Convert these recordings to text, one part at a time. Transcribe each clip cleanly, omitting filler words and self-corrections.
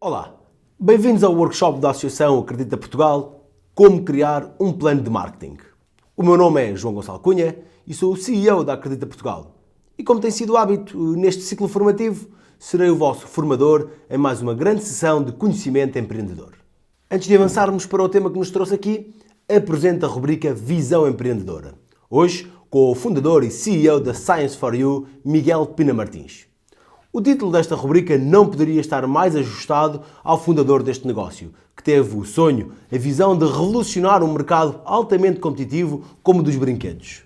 Olá, bem-vindos ao workshop da Associação Acredita Portugal, Como Criar um Plano de Marketing. O meu nome é João Gonçalo Cunha e sou o CEO da Acredita Portugal. E como tem sido hábito neste ciclo formativo, serei o vosso formador em mais uma grande sessão de conhecimento empreendedor. Antes de avançarmos para o tema que nos trouxe aqui, apresento a rubrica Visão Empreendedora. Hoje, com o fundador e CEO da Science for You, Miguel Pina Martins. O título desta rubrica não poderia estar mais ajustado ao fundador deste negócio, que teve o sonho, a visão de revolucionar um mercado altamente competitivo como o dos brinquedos.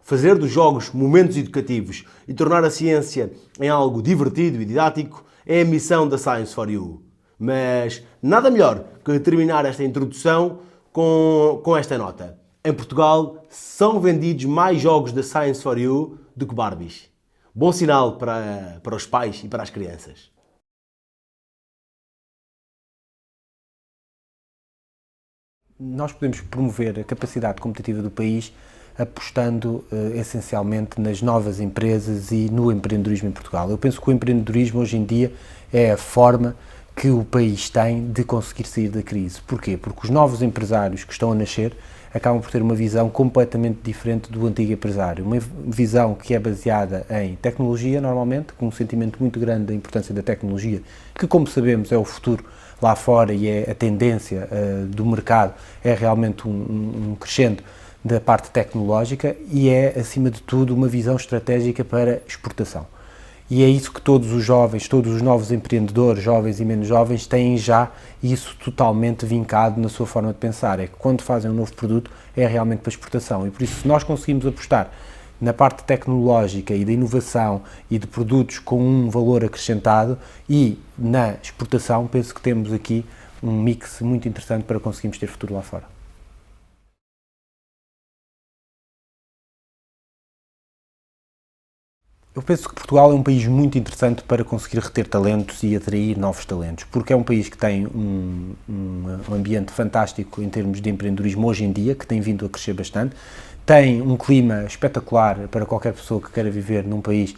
Fazer dos jogos momentos educativos e tornar a ciência em algo divertido e didático é a missão da Science for You. Mas nada melhor que terminar esta introdução com esta nota. Em Portugal, são vendidos mais jogos da Science for You do que Barbies. Bom sinal para os pais e para as crianças. Nós podemos promover a capacidade competitiva do país apostando essencialmente nas novas empresas e no empreendedorismo em Portugal. Eu penso que o empreendedorismo hoje em dia é a forma que o país tem de conseguir sair da crise. Porquê? Porque os novos empresários que estão a nascer acabam por ter uma visão completamente diferente do antigo empresário. Uma visão que é baseada em tecnologia, normalmente, com um sentimento muito grande da importância da tecnologia, que, como sabemos, é o futuro lá fora e é a tendência do mercado, é realmente um crescendo da parte tecnológica e é, acima de tudo, uma visão estratégica para exportação. E é isso que todos os jovens, todos os novos empreendedores, jovens e menos jovens, têm já isso totalmente vincado na sua forma de pensar. É que quando fazem um novo produto é realmente para exportação. E por isso, se nós conseguimos apostar na parte tecnológica e da inovação e de produtos com um valor acrescentado e na exportação, penso que temos aqui um mix muito interessante para conseguirmos ter futuro lá fora. Eu penso que Portugal é um país muito interessante para conseguir reter talentos e atrair novos talentos, porque é um país que tem um ambiente fantástico em termos de empreendedorismo hoje em dia, que tem vindo a crescer bastante, tem um clima espetacular para qualquer pessoa que queira viver num país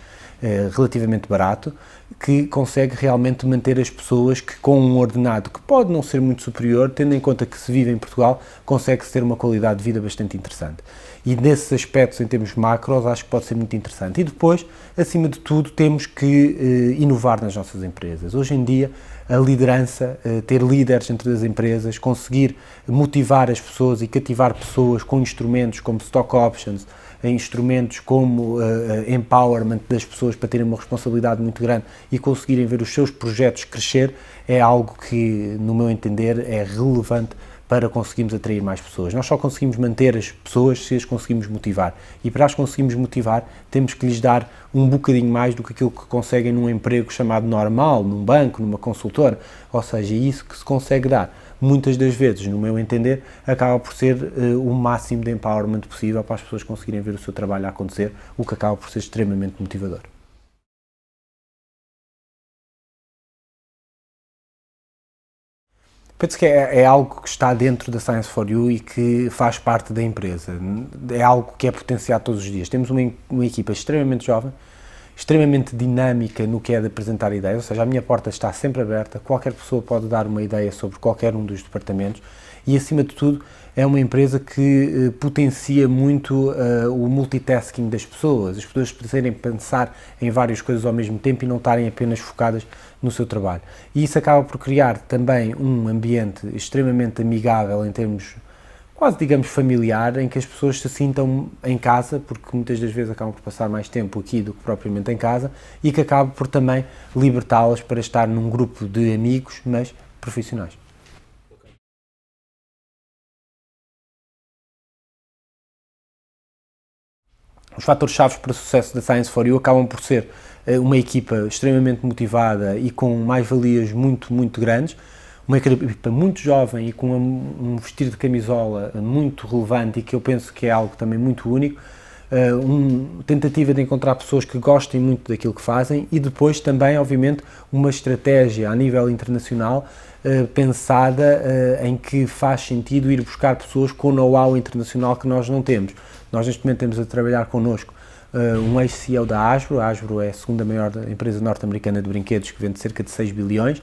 relativamente barato, que consegue realmente manter as pessoas que com um ordenado que pode não ser muito superior, tendo em conta que se vive em Portugal, consegue-se ter uma qualidade de vida bastante interessante. E nesses aspectos, em termos macros, acho que pode ser muito interessante. E depois, acima de tudo, temos que inovar nas nossas empresas. Hoje em dia, a liderança, ter líderes entre as empresas, conseguir motivar as pessoas e cativar pessoas com instrumentos como stock options, instrumentos como empowerment das pessoas para terem uma responsabilidade muito grande e conseguirem ver os seus projetos crescer, é algo que, no meu entender, é relevante para conseguirmos atrair mais pessoas. Nós só conseguimos manter as pessoas se as conseguimos motivar. E para as conseguirmos motivar, temos que lhes dar um bocadinho mais do que aquilo que conseguem num emprego chamado normal, num banco, numa consultora. Ou seja, isso que se consegue dar, muitas das vezes, no meu entender, acaba por ser o máximo de empowerment possível para as pessoas conseguirem ver o seu trabalho a acontecer, o que acaba por ser extremamente motivador. Penso que é algo que está dentro da Science for You e que faz parte da empresa. É algo que é potenciado todos os dias. Temos uma equipa extremamente jovem, extremamente dinâmica no que é de apresentar ideias, ou seja, a minha porta está sempre aberta, qualquer pessoa pode dar uma ideia sobre qualquer um dos departamentos e, acima de tudo, é uma empresa que potencia muito o multitasking das pessoas, as pessoas poderem pensar em várias coisas ao mesmo tempo e não estarem apenas focadas no seu trabalho. E isso acaba por criar também um ambiente extremamente amigável em termos quase, digamos, familiar, em que as pessoas se sintam em casa, porque muitas das vezes acabam por passar mais tempo aqui do que propriamente em casa, e que acaba por também libertá-las para estar num grupo de amigos, mas profissionais. Os fatores-chave para o sucesso da Science for You acabam por ser uma equipa extremamente motivada e com mais-valias muito, muito grandes, uma equipa muito jovem e com um vestir de camisola muito relevante e que eu penso que é algo também muito único, tentativa de encontrar pessoas que gostem muito daquilo que fazem e depois também, obviamente, uma estratégia a nível internacional pensada em que faz sentido ir buscar pessoas com know-how internacional que nós não temos. Nós neste momento temos a trabalhar connosco um ex-CEO da Hasbro. A Hasbro é a segunda maior empresa norte-americana de brinquedos, que vende cerca de 6 bilhões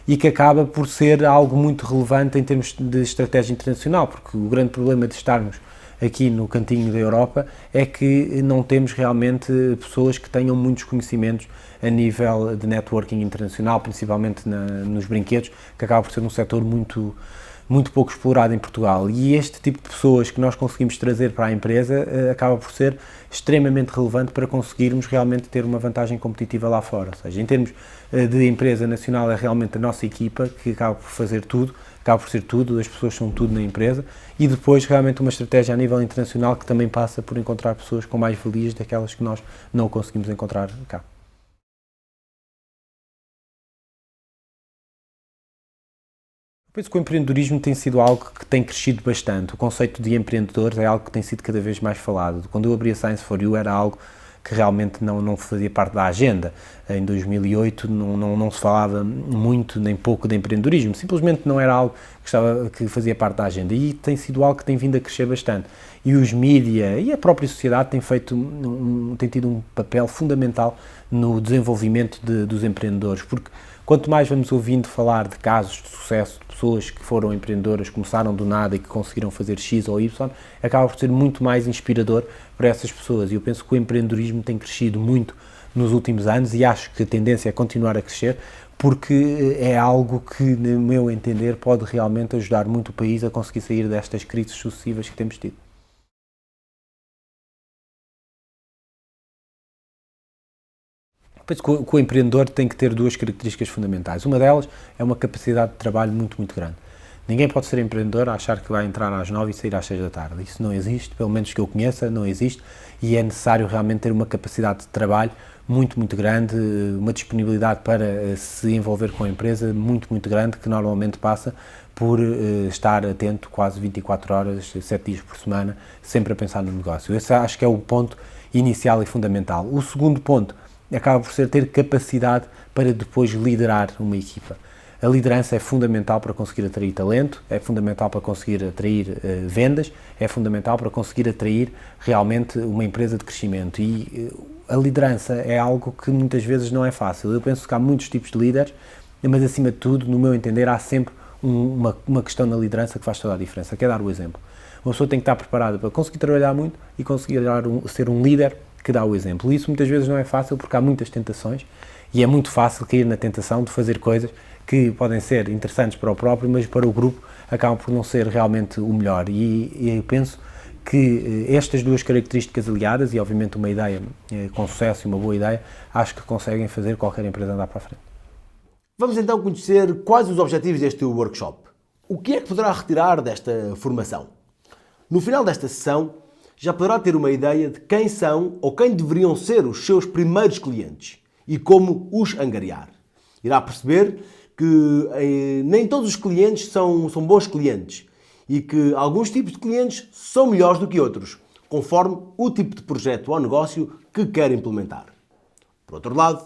e que acaba por ser algo muito relevante em termos de estratégia internacional, porque o grande problema de estarmos aqui no cantinho da Europa é que não temos realmente pessoas que tenham muitos conhecimentos a nível de networking internacional, principalmente nos brinquedos, que acaba por ser um setor muito pouco explorado em Portugal, e este tipo de pessoas que nós conseguimos trazer para a empresa acaba por ser extremamente relevante para conseguirmos realmente ter uma vantagem competitiva lá fora. Ou seja, em termos de empresa nacional, é realmente a nossa equipa que acaba por fazer tudo, acaba por ser tudo, as pessoas são tudo na empresa, e depois realmente uma estratégia a nível internacional que também passa por encontrar pessoas com mais valias daquelas que nós não conseguimos encontrar cá. Penso que o empreendedorismo tem sido algo que tem crescido bastante. O conceito de empreendedores é algo que tem sido cada vez mais falado. Quando eu abri a Science for You era algo que realmente não fazia parte da agenda. Em 2008 não se falava muito nem pouco de empreendedorismo, simplesmente não era algo que fazia parte da agenda, e tem sido algo que tem vindo a crescer bastante. E os mídia e a própria sociedade têm tido um papel fundamental no desenvolvimento dos empreendedores, porque quanto mais vamos ouvindo falar de casos de sucesso, de pessoas que foram empreendedoras, começaram do nada e que conseguiram fazer X ou Y, acaba por ser muito mais inspirador para essas pessoas. E eu penso que o empreendedorismo tem crescido muito nos últimos anos, e acho que a tendência é continuar a crescer, porque é algo que, no meu entender, pode realmente ajudar muito o país a conseguir sair destas crises sucessivas que temos tido. Penso que o empreendedor tem que ter duas características fundamentais. Uma delas é uma capacidade de trabalho muito grande. Ninguém pode ser empreendedor a achar que vai entrar às 9 e sair às 6 da tarde. Isso não existe, pelo menos que eu conheça, não existe, e é necessário realmente ter uma capacidade de trabalho muito grande, uma disponibilidade para se envolver com a empresa muito grande, que normalmente passa por estar atento quase 24 horas, 7 dias por semana, sempre a pensar no negócio. Esse acho que é o ponto inicial e fundamental. O segundo ponto acaba por ser ter capacidade para depois liderar uma equipa. A liderança é fundamental para conseguir atrair talento, é fundamental para conseguir atrair vendas, é fundamental para conseguir atrair realmente uma empresa de crescimento, e a liderança é algo que muitas vezes não é fácil. Eu penso que há muitos tipos de líderes, mas acima de tudo, no meu entender, há sempre uma questão na liderança que faz toda a diferença, que é dar o exemplo. Uma pessoa tem que estar preparada para conseguir trabalhar muito e conseguir ser um líder que dá o exemplo. E isso muitas vezes não é fácil, porque há muitas tentações, e é muito fácil cair na tentação de fazer coisas que podem ser interessantes para o próprio, mas para o grupo acabam por não ser realmente o melhor. E eu penso que estas duas características aliadas, e obviamente uma ideia com sucesso e uma boa ideia, acho que conseguem fazer qualquer empresa andar para a frente. Vamos então conhecer quais os objetivos deste workshop. O que é que poderá retirar desta formação? No final desta sessão, já poderá ter uma ideia de quem são ou quem deveriam ser os seus primeiros clientes e como os angariar. Irá perceber que nem todos os clientes são bons clientes, e que alguns tipos de clientes são melhores do que outros, conforme o tipo de projeto ou negócio que quer implementar. Por outro lado,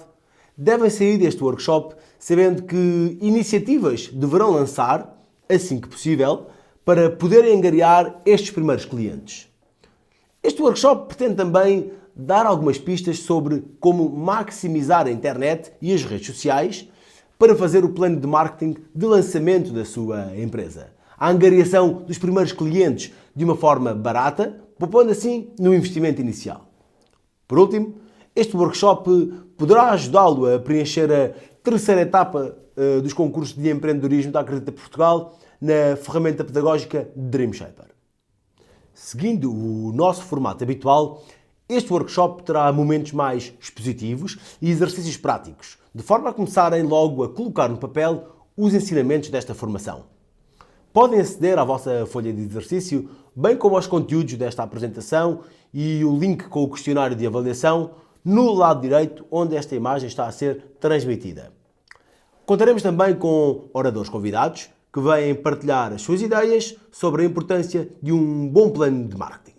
devem sair deste workshop sabendo que iniciativas deverão lançar, assim que possível, para poderem angariar estes primeiros clientes. Este workshop pretende também dar algumas pistas sobre como maximizar a internet e as redes sociais para fazer o plano de marketing de lançamento da sua empresa. A angariação dos primeiros clientes de uma forma barata, poupando assim no investimento inicial. Por último, este workshop poderá ajudá-lo a preencher a terceira etapa dos concursos de empreendedorismo da Acredita Portugal na ferramenta pedagógica Dream Shaper. Seguindo o nosso formato habitual, este workshop terá momentos mais expositivos e exercícios práticos, de forma a começarem logo a colocar no papel os ensinamentos desta formação. Podem aceder à vossa folha de exercício, bem como aos conteúdos desta apresentação e o link com o questionário de avaliação no lado direito, onde esta imagem está a ser transmitida. Contaremos também com oradores convidados que vêm partilhar as suas ideias sobre a importância de um bom plano de marketing.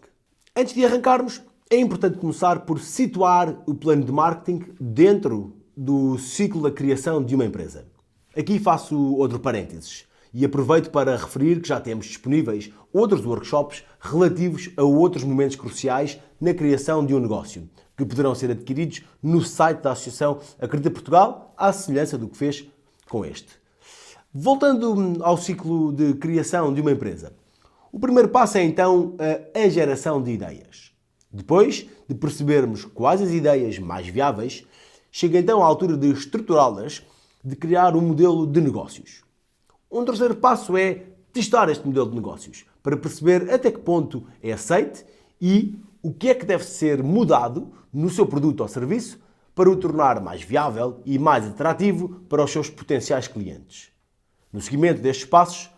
Antes de arrancarmos, é importante começar por situar o plano de marketing dentro do ciclo da criação de uma empresa. Aqui faço outro parênteses e aproveito para referir que já temos disponíveis outros workshops relativos a outros momentos cruciais na criação de um negócio, que poderão ser adquiridos no site da Associação Acredita Portugal, à semelhança do que fez com este. Voltando ao ciclo de criação de uma empresa, o primeiro passo é então a geração de ideias. Depois de percebermos quais as ideias mais viáveis, chega então a altura de estruturá-las, de criar um modelo de negócios. Um terceiro passo é testar este modelo de negócios, para perceber até que ponto é aceite e o que é que deve ser mudado no seu produto ou serviço para o tornar mais viável e mais atrativo para os seus potenciais clientes. No seguimento destes passos,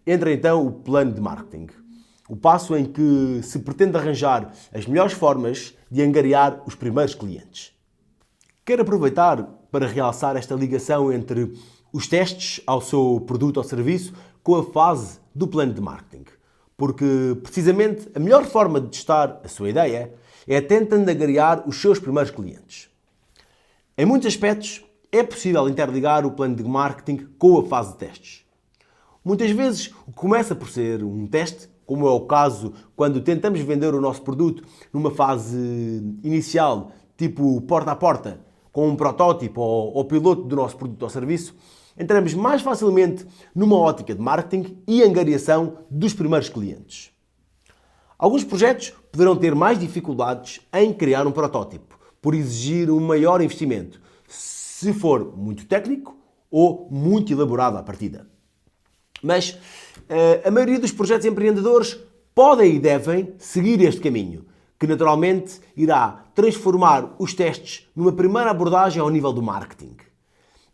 entra então o plano de marketing. O passo em que se pretende arranjar as melhores formas de angariar os primeiros clientes. Quero aproveitar para realçar esta ligação entre os testes ao seu produto ou serviço com a fase do plano de marketing. Porque, precisamente, a melhor forma de testar a sua ideia é tentando angariar os seus primeiros clientes. Em muitos aspectos, é possível interligar o plano de marketing com a fase de testes. Muitas vezes, o que começa por ser um teste, como é o caso quando tentamos vender o nosso produto numa fase inicial, tipo porta a porta, com um protótipo ou piloto do nosso produto ou serviço, entramos mais facilmente numa ótica de marketing e angariação dos primeiros clientes. Alguns projetos poderão ter mais dificuldades em criar um protótipo, por exigir um maior investimento, se for muito técnico ou muito elaborado à partida. Mas a maioria dos projetos empreendedores podem e devem seguir este caminho, que naturalmente irá transformar os testes numa primeira abordagem ao nível do marketing.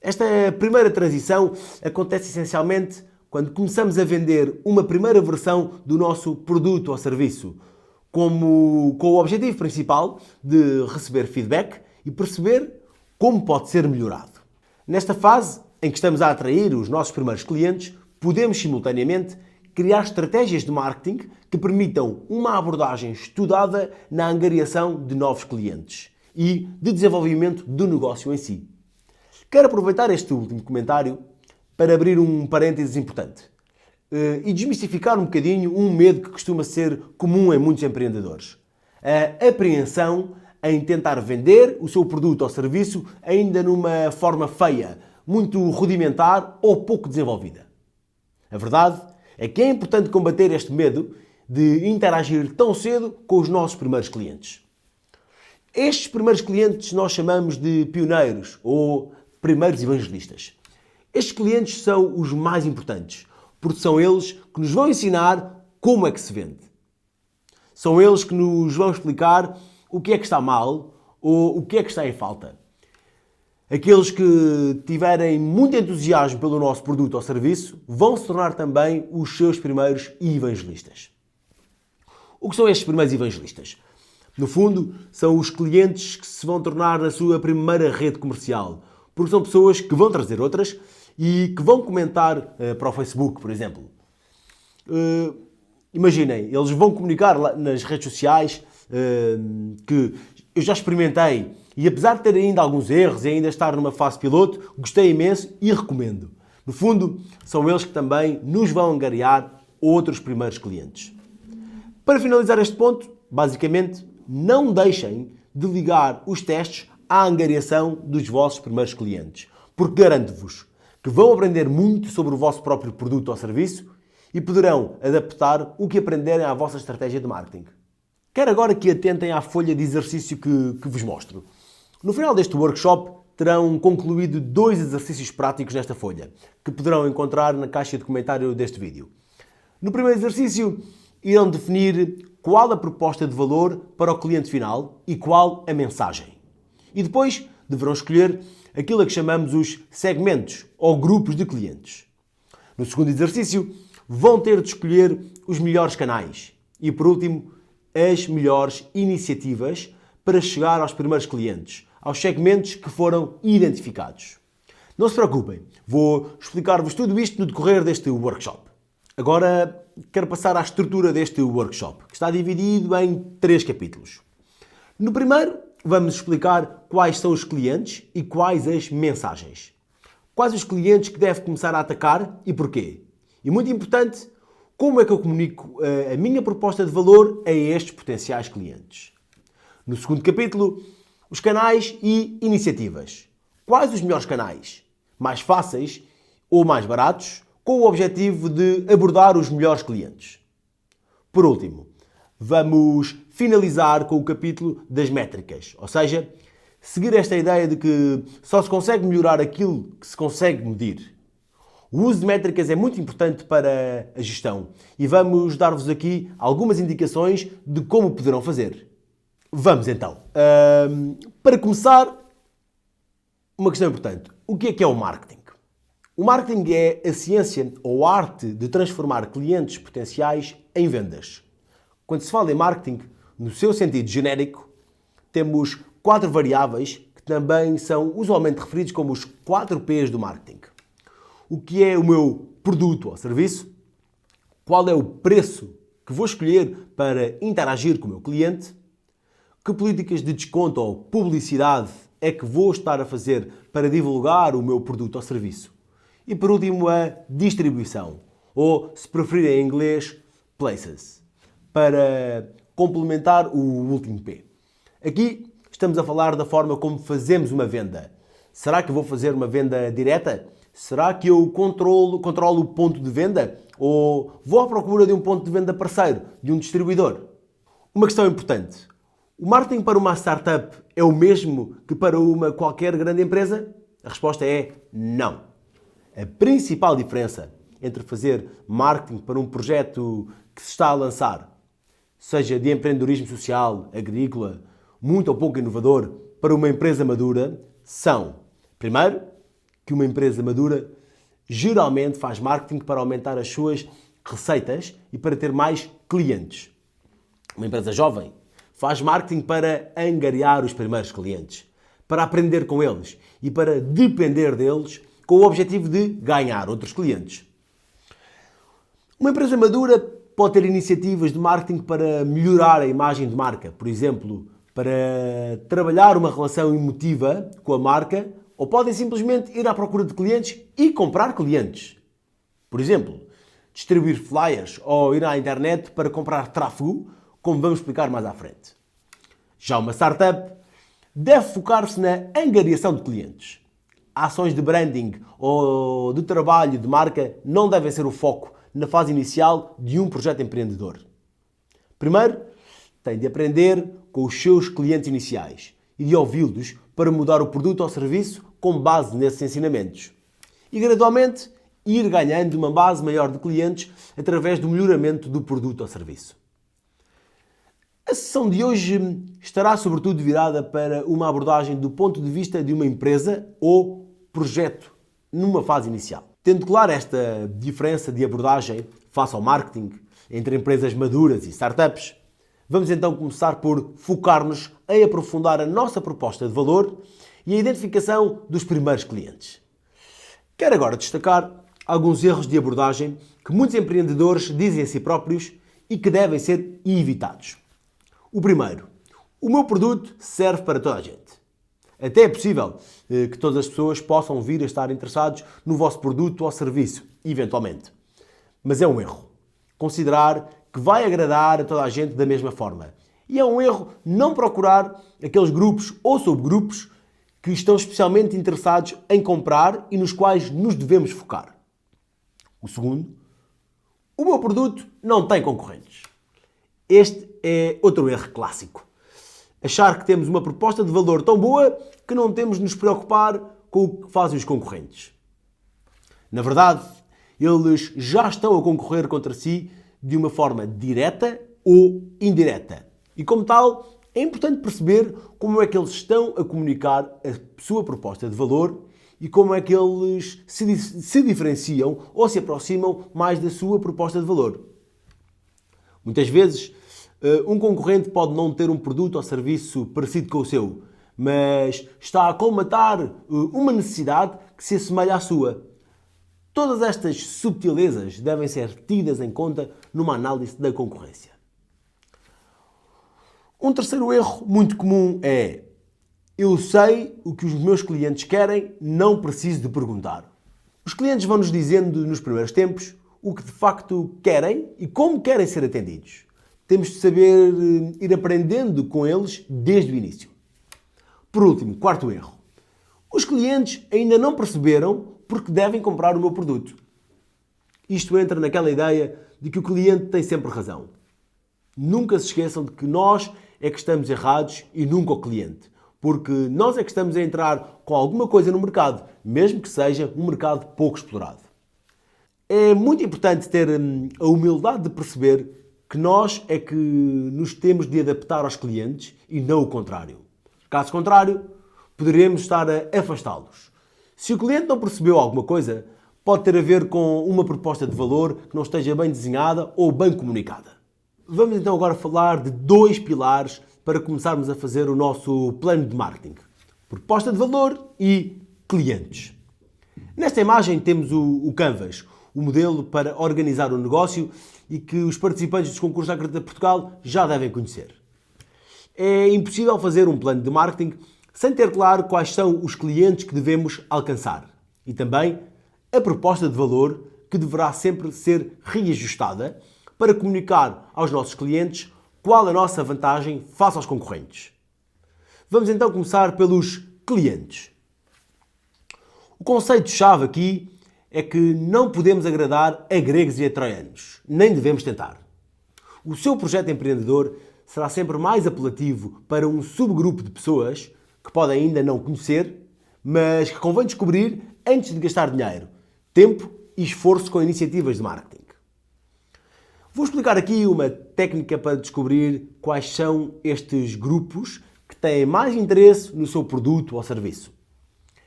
Esta primeira transição acontece essencialmente quando começamos a vender uma primeira versão do nosso produto ou serviço, com o objetivo principal de receber feedback e perceber como pode ser melhorado. Nesta fase, em que estamos a atrair os nossos primeiros clientes, podemos simultaneamente criar estratégias de marketing que permitam uma abordagem estudada na angariação de novos clientes e de desenvolvimento do negócio em si. Quero aproveitar este último comentário para abrir um parênteses importante e desmistificar um bocadinho um medo que costuma ser comum em muitos empreendedores. A apreensão em tentar vender o seu produto ou serviço ainda numa forma feia, muito rudimentar ou pouco desenvolvida. A verdade é que é importante combater este medo de interagir tão cedo com os nossos primeiros clientes. Estes primeiros clientes nós chamamos de pioneiros ou primeiros evangelistas. Estes clientes são os mais importantes, porque são eles que nos vão ensinar como é que se vende. São eles que nos vão explicar o que é que está mal ou o que é que está em falta. Aqueles que tiverem muito entusiasmo pelo nosso produto ou serviço vão se tornar também os seus primeiros evangelistas. O que são estes primeiros evangelistas? No fundo, são os clientes que se vão tornar a sua primeira rede comercial, porque são pessoas que vão trazer outras e que vão comentar para o Facebook, por exemplo. Imaginem, eles vão comunicar lá nas redes sociais que eu já experimentei e apesar de ter ainda alguns erros e ainda estar numa fase piloto, gostei imenso e recomendo. No fundo, são eles que também nos vão angariar outros primeiros clientes. Para finalizar este ponto, basicamente, não deixem de ligar os testes à angariação dos vossos primeiros clientes, porque garanto-vos que vão aprender muito sobre o vosso próprio produto ou serviço e poderão adaptar o que aprenderem à vossa estratégia de marketing. Quero agora que atentem à folha de exercício que vos mostro. No final deste workshop, terão concluído 2 exercícios práticos nesta folha, que poderão encontrar na caixa de comentário deste vídeo. No primeiro exercício, irão definir qual a proposta de valor para o cliente final e qual a mensagem. E depois deverão escolher aquilo a que chamamos os segmentos ou grupos de clientes. No segundo exercício, vão ter de escolher os melhores canais e, por último, as melhores iniciativas para chegar aos primeiros clientes, aos segmentos que foram identificados. Não se preocupem, vou explicar-vos tudo isto no decorrer deste workshop. Agora quero passar à estrutura deste workshop, que está dividido em 3 capítulos. No primeiro, vamos explicar quais são os clientes e quais as mensagens. Quais os clientes que deve começar a atacar e porquê. E muito importante, como é que eu comunico a minha proposta de valor a estes potenciais clientes. No segundo capítulo, os canais e iniciativas. Quais os melhores canais? Mais fáceis ou mais baratos, com o objetivo de abordar os melhores clientes. Por último, vamos finalizar com o capítulo das métricas, ou seja, seguir esta ideia de que só se consegue melhorar aquilo que se consegue medir. O uso de métricas é muito importante para a gestão e vamos dar-vos aqui algumas indicações de como poderão fazer. Vamos então. Para começar, uma questão importante. O que é o marketing? O marketing é a ciência ou a arte de transformar clientes potenciais em vendas. Quando se fala em marketing, no seu sentido genérico, temos 4 variáveis que também são usualmente referidos como os 4 P's do marketing. O que é o meu produto ou serviço? Qual é o preço que vou escolher para interagir com o meu cliente? Que políticas de desconto ou publicidade é que vou estar a fazer para divulgar o meu produto ou serviço? E por último, a distribuição, ou se preferir em inglês, places, para complementar o último P. Aqui estamos a falar da forma como fazemos uma venda. Será que vou fazer uma venda direta? Será que eu controlo o ponto de venda? Ou vou à procura de um ponto de venda parceiro, de um distribuidor? Uma questão importante. O marketing para uma startup é o mesmo que para uma qualquer grande empresa? A resposta é não. A principal diferença entre fazer marketing para um projeto que se está a lançar, seja de empreendedorismo social, agrícola, muito ou pouco inovador, para uma empresa madura, são, primeiro, que uma empresa madura geralmente faz marketing para aumentar as suas receitas e para ter mais clientes. Uma empresa jovem faz marketing para angariar os primeiros clientes, para aprender com eles e para depender deles com o objetivo de ganhar outros clientes. Uma empresa madura pode ter iniciativas de marketing para melhorar a imagem de marca, por exemplo, para trabalhar uma relação emotiva com a marca, ou podem simplesmente ir à procura de clientes e comprar clientes. Por exemplo, distribuir flyers ou ir à internet para comprar tráfego, como vamos explicar mais à frente. Já uma startup deve focar-se na angariação de clientes. Ações de branding ou de trabalho de marca não devem ser o foco na fase inicial de um projeto empreendedor. Primeiro, tem de aprender com os seus clientes iniciais e de ouvi-los para mudar o produto ou serviço com base nesses ensinamentos. E gradualmente ir ganhando uma base maior de clientes através do melhoramento do produto ou serviço. A sessão de hoje estará sobretudo virada para uma abordagem do ponto de vista de uma empresa ou projeto numa fase inicial. Tendo claro esta diferença de abordagem face ao marketing entre empresas maduras e startups, vamos então começar por focar-nos em aprofundar a nossa proposta de valor e a identificação dos primeiros clientes. Quero agora destacar alguns erros de abordagem que muitos empreendedores dizem a si próprios e que devem ser evitados. O primeiro, o meu produto serve para toda a gente. Até é possível que todas as pessoas possam vir a estar interessados no vosso produto ou serviço, eventualmente. Mas é um erro considerar que vai agradar a toda a gente da mesma forma. E é um erro não procurar aqueles grupos ou subgrupos que estão especialmente interessados em comprar e nos quais nos devemos focar. O segundo, o meu produto não tem concorrentes. Este é outro erro clássico. Achar que temos uma proposta de valor tão boa que não temos de nos preocupar com o que fazem os concorrentes. Na verdade, eles já estão a concorrer contra si de uma forma direta ou indireta. E como tal, é importante perceber como é que eles estão a comunicar a sua proposta de valor e como é que eles se diferenciam ou se aproximam mais da sua proposta de valor. Muitas vezes, um concorrente pode não ter um produto ou serviço parecido com o seu, mas está a colmatar uma necessidade que se assemelha à sua. Todas estas subtilezas devem ser tidas em conta numa análise da concorrência. Um terceiro erro muito comum é: eu sei o que os meus clientes querem, não preciso de perguntar. Os clientes vão-nos dizendo nos primeiros tempos o que de facto querem e como querem ser atendidos. Temos de saber ir aprendendo com eles desde o início. Por último, quarto erro. Os clientes ainda não perceberam porque devem comprar o meu produto. Isto entra naquela ideia de que o cliente tem sempre razão. Nunca se esqueçam de que nós é que estamos errados e nunca o cliente. Porque nós é que estamos a entrar com alguma coisa no mercado, mesmo que seja um mercado pouco explorado. É muito importante ter a humildade de perceber que nós é que nos temos de adaptar aos clientes e não o contrário. Caso contrário, poderemos estar a afastá-los. Se o cliente não percebeu alguma coisa, pode ter a ver com uma proposta de valor que não esteja bem desenhada ou bem comunicada. Vamos então agora falar de 2 pilares para começarmos a fazer o nosso plano de marketing. Proposta de valor e clientes. Nesta imagem temos o Canvas, o modelo para organizar o negócio e que os participantes dos concursos da Acredita Portugal já devem conhecer. É impossível fazer um plano de marketing sem ter claro quais são os clientes que devemos alcançar e também a proposta de valor que deverá sempre ser reajustada para comunicar aos nossos clientes qual a nossa vantagem face aos concorrentes. Vamos então começar pelos clientes. O conceito-chave aqui é que não podemos agradar a gregos e a troianos, nem devemos tentar. O seu projeto empreendedor será sempre mais apelativo para um subgrupo de pessoas que podem ainda não conhecer, mas que convém descobrir antes de gastar dinheiro, tempo e esforço com iniciativas de marketing. Vou explicar aqui uma técnica para descobrir quais são estes grupos que têm mais interesse no seu produto ou serviço.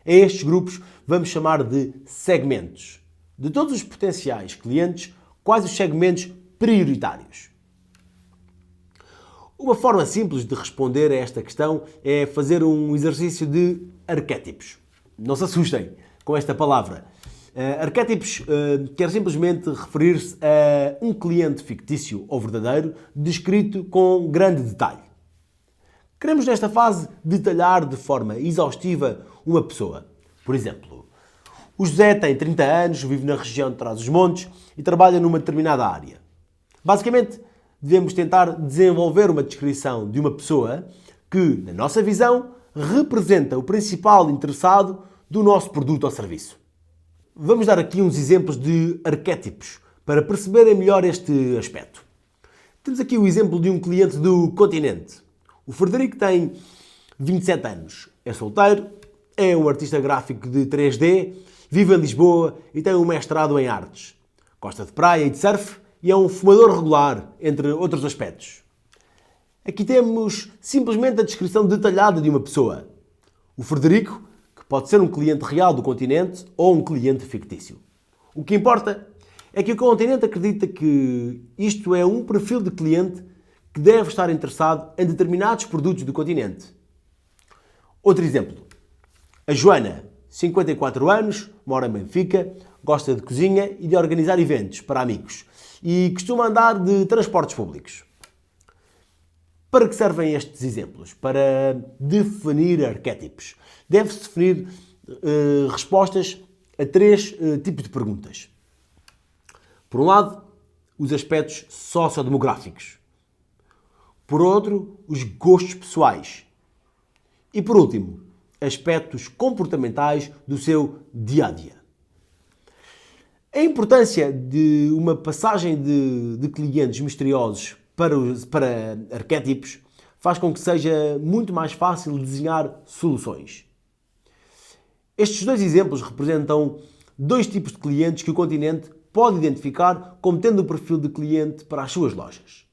A estes grupos vamos chamar de segmentos. De todos os potenciais clientes, quais os segmentos prioritários? Uma forma simples de responder a esta questão é fazer um exercício de arquétipos. Não se assustem com esta palavra. Arquétipos quer simplesmente referir-se a um cliente fictício ou verdadeiro descrito com grande detalhe. Queremos nesta fase detalhar de forma exaustiva uma pessoa. Por exemplo, o José tem 30 anos, vive na região de Trás-os-Montes e trabalha numa determinada área. Basicamente, devemos tentar desenvolver uma descrição de uma pessoa que, na nossa visão, representa o principal interessado do nosso produto ou serviço. Vamos dar aqui uns exemplos de arquétipos para perceberem melhor este aspecto. Temos aqui o exemplo de um cliente do continente. O Frederico tem 27 anos, é solteiro, é um artista gráfico de 3D, vive em Lisboa e tem um mestrado em artes. Gosta de praia e de surf e é um fumador regular, entre outros aspectos. Aqui temos simplesmente a descrição detalhada de uma pessoa. O Frederico, que pode ser um cliente real do continente ou um cliente fictício. O que importa é que o continente acredita que isto é um perfil de cliente que deve estar interessado em determinados produtos do continente. Outro exemplo. A Joana, 54 anos, mora em Benfica, gosta de cozinha e de organizar eventos para amigos e costuma andar de transportes públicos. Para que servem estes exemplos? Para definir arquétipos. Deve-se definir respostas a 3 tipos de perguntas. Por um lado, os aspectos sociodemográficos. Por outro, os gostos pessoais. E por último, aspectos comportamentais do seu dia-a-dia. A importância de uma passagem de clientes misteriosos para arquétipos faz com que seja muito mais fácil desenhar soluções. Estes 2 exemplos representam 2 tipos de clientes que o continente pode identificar como tendo o perfil de cliente para as suas lojas.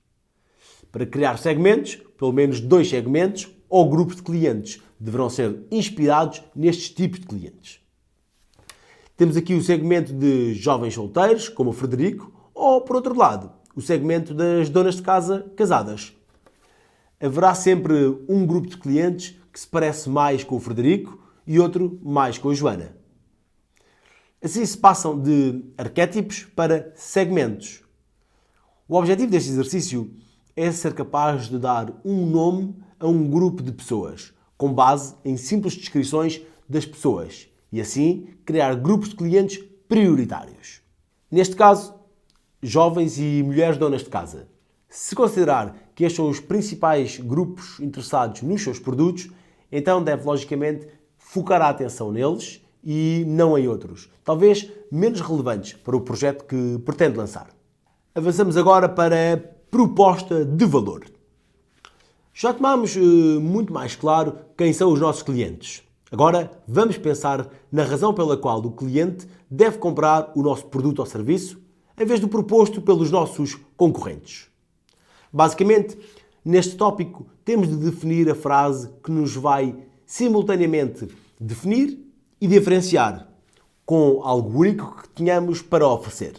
Para criar segmentos, pelo menos 2 segmentos ou grupos de clientes deverão ser inspirados nestes tipos de clientes. Temos aqui o segmento de jovens solteiros, como o Frederico, ou, por outro lado, o segmento das donas de casa casadas. Haverá sempre um grupo de clientes que se parece mais com o Frederico e outro mais com a Joana. Assim se passam de arquétipos para segmentos. O objetivo deste exercício é ser capaz de dar um nome a um grupo de pessoas, com base em simples descrições das pessoas, e assim criar grupos de clientes prioritários. Neste caso, jovens e mulheres donas de casa. Se considerar que estes são os principais grupos interessados nos seus produtos, então deve logicamente focar a atenção neles e não em outros, talvez menos relevantes para o projeto que pretende lançar. Avançamos agora para a proposta de valor. Já tomamos muito mais claro quem são os nossos clientes. Agora vamos pensar na razão pela qual o cliente deve comprar o nosso produto ou serviço, em vez do proposto pelos nossos concorrentes. Basicamente, neste tópico, temos de definir a frase que nos vai simultaneamente definir e diferenciar, com algo único que tenhamos para oferecer.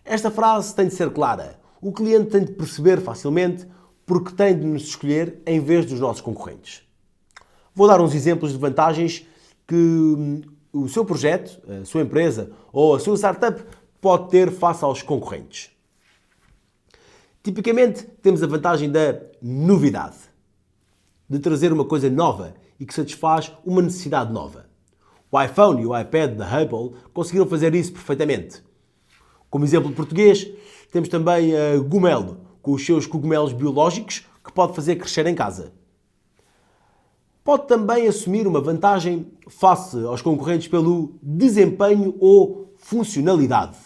Esta frase tem de ser clara. O cliente tem de perceber facilmente porque tem de nos escolher em vez dos nossos concorrentes. Vou dar uns exemplos de vantagens que o seu projeto, a sua empresa ou a sua startup pode ter face aos concorrentes. Tipicamente, temos a vantagem da novidade, de trazer uma coisa nova e que satisfaz uma necessidade nova. O iPhone e o iPad da Apple conseguiram fazer isso perfeitamente. Como exemplo português, temos também a Gumelo, com os seus cogumelos biológicos que pode fazer crescer em casa. Pode também assumir uma vantagem face aos concorrentes pelo desempenho ou funcionalidade.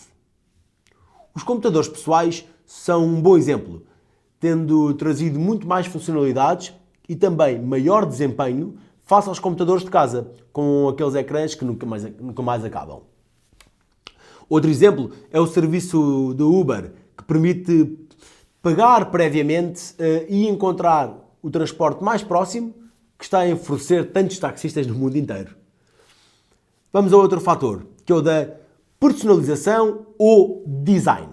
Os computadores pessoais são um bom exemplo, tendo trazido muito mais funcionalidades e também maior desempenho face aos computadores de casa, com aqueles ecrãs que nunca mais acabam. Outro exemplo é o serviço do Uber, que permite pagar previamente e encontrar o transporte mais próximo, que está a enfurecer tantos taxistas no mundo inteiro. Vamos a outro fator, que é o da personalização ou design.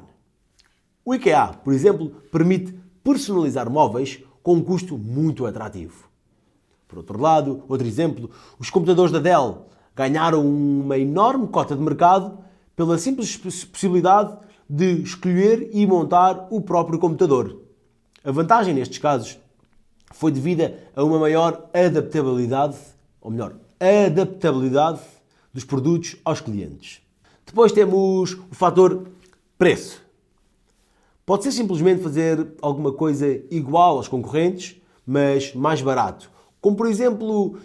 O IKEA, por exemplo, permite personalizar móveis com um custo muito atrativo. Por outro lado, outro exemplo, os computadores da Dell ganharam uma enorme cota de mercado pela simples possibilidade de escolher e montar o próprio computador. A vantagem nestes casos foi devida a uma maior adaptabilidade dos produtos aos clientes. Depois temos o fator preço. Pode ser simplesmente fazer alguma coisa igual aos concorrentes, mas mais barato. Como, por exemplo,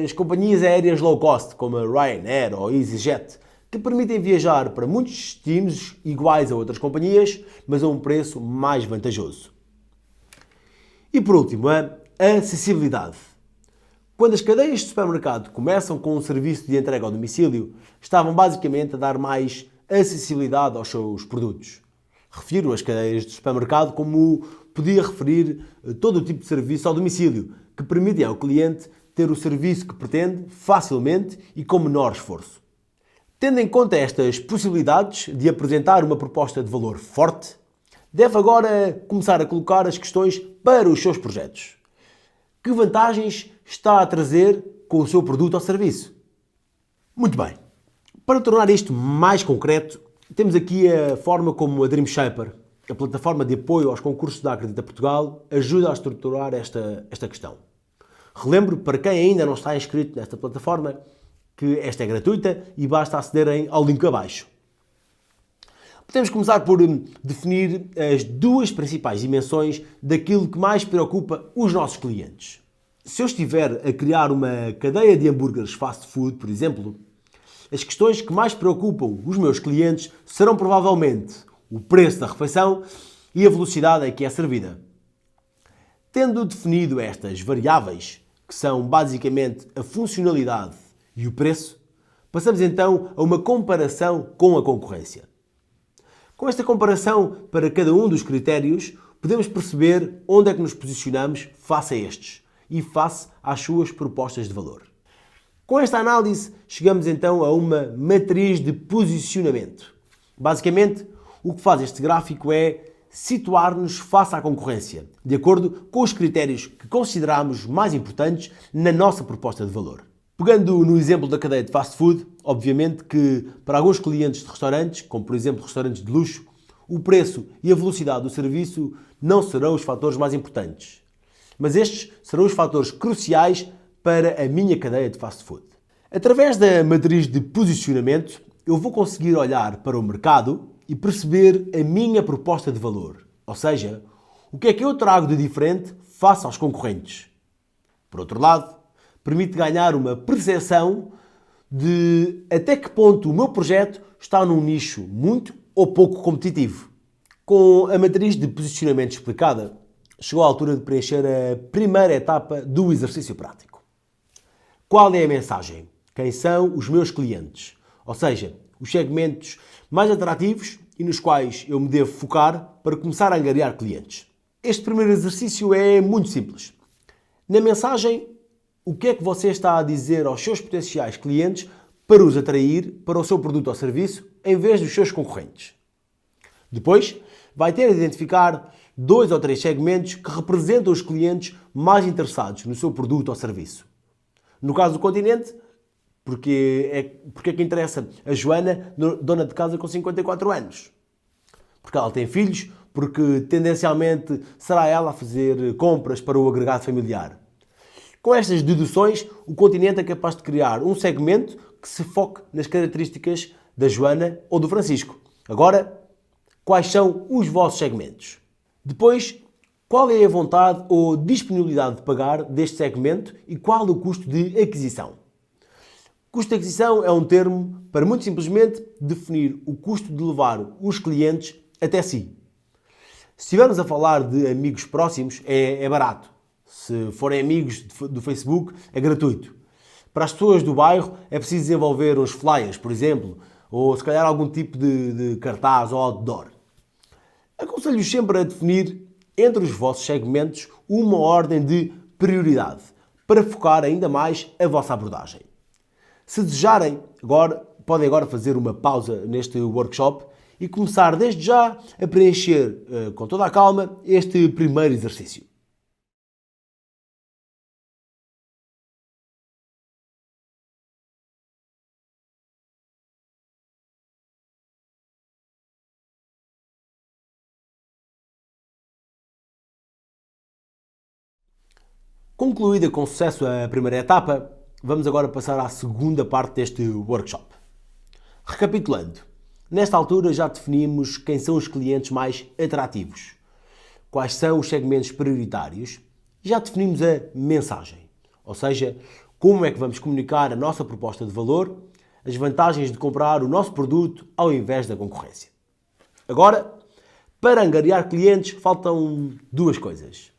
as companhias aéreas low cost, como a Ryanair ou EasyJet, que permitem viajar para muitos destinos iguais a outras companhias, mas a um preço mais vantajoso. E por último, a acessibilidade. Quando as cadeias de supermercado começam com um serviço de entrega ao domicílio, estavam basicamente a dar mais acessibilidade aos seus produtos. Refiro as cadeias de supermercado como podia referir todo o tipo de serviço ao domicílio, que permitem ao cliente ter o serviço que pretende facilmente e com menor esforço. Tendo em conta estas possibilidades de apresentar uma proposta de valor forte, deve agora começar a colocar as questões para os seus projetos. Que vantagens está a trazer com o seu produto ou serviço? Muito bem. Para tornar isto mais concreto, temos aqui a forma como a Dream Shaper, a plataforma de apoio aos concursos da Acredita Portugal, ajuda a estruturar esta questão. Relembro, para quem ainda não está inscrito nesta plataforma, que esta é gratuita e basta acederem ao link abaixo. Podemos começar por definir as duas principais dimensões daquilo que mais preocupa os nossos clientes. Se eu estiver a criar uma cadeia de hambúrgueres fast food, por exemplo, as questões que mais preocupam os meus clientes serão provavelmente o preço da refeição e a velocidade em que é servida. Tendo definido estas variáveis, que são basicamente a funcionalidade e o preço, passamos então a uma comparação com a concorrência. Com esta comparação para cada um dos critérios, podemos perceber onde é que nos posicionamos face a estes e face às suas propostas de valor. Com esta análise, chegamos então a uma matriz de posicionamento. Basicamente, o que faz este gráfico é situar-nos face à concorrência, de acordo com os critérios que consideramos mais importantes na nossa proposta de valor. Pegando no exemplo da cadeia de fast food, obviamente que para alguns clientes de restaurantes, como por exemplo restaurantes de luxo, o preço e a velocidade do serviço não serão os fatores mais importantes. Mas estes serão os fatores cruciais para a minha cadeia de fast food. Através da matriz de posicionamento, eu vou conseguir olhar para o mercado e perceber a minha proposta de valor. Ou seja, o que é que eu trago de diferente face aos concorrentes. Por outro lado, permite ganhar uma percepção de até que ponto o meu projeto está num nicho muito ou pouco competitivo. Com a matriz de posicionamento explicada, chegou a altura de preencher a primeira etapa do exercício prático. Qual é a mensagem? Quem são os meus clientes? Ou seja, os segmentos mais atrativos e nos quais eu me devo focar para começar a angariar clientes. Este primeiro exercício é muito simples. Na mensagem, o que é que você está a dizer aos seus potenciais clientes para os atrair para o seu produto ou serviço em vez dos seus concorrentes? Depois, vai ter de identificar 2 ou 3 segmentos que representam os clientes mais interessados no seu produto ou serviço. No caso do continente, porque é que interessa a Joana, dona de casa com 54 anos? Porque ela tem filhos, porque tendencialmente será ela a fazer compras para o agregado familiar. Com estas deduções, o continente é capaz de criar um segmento que se foque nas características da Joana ou do Francisco. Agora, quais são os vossos segmentos? Depois, qual é a vontade ou disponibilidade de pagar deste segmento e qual o custo de aquisição? Custo de aquisição é um termo para, muito simplesmente, definir o custo de levar os clientes até si. Se estivermos a falar de amigos próximos, é barato. Se forem amigos do Facebook, é gratuito. Para as pessoas do bairro, é preciso desenvolver uns flyers, por exemplo, ou se calhar algum tipo de cartaz ou outdoor. Aconselho-vos sempre a definir entre os vossos segmentos uma ordem de prioridade para focar ainda mais a vossa abordagem. Se desejarem, podem agora fazer uma pausa neste workshop e começar desde já a preencher com toda a calma este primeiro exercício. Concluída com sucesso a primeira etapa, vamos agora passar à segunda parte deste workshop. Recapitulando, nesta altura já definimos quem são os clientes mais atrativos, quais são os segmentos prioritários, já definimos a mensagem, ou seja, como é que vamos comunicar a nossa proposta de valor, as vantagens de comprar o nosso produto ao invés da concorrência. Agora, para angariar clientes, faltam 2 coisas.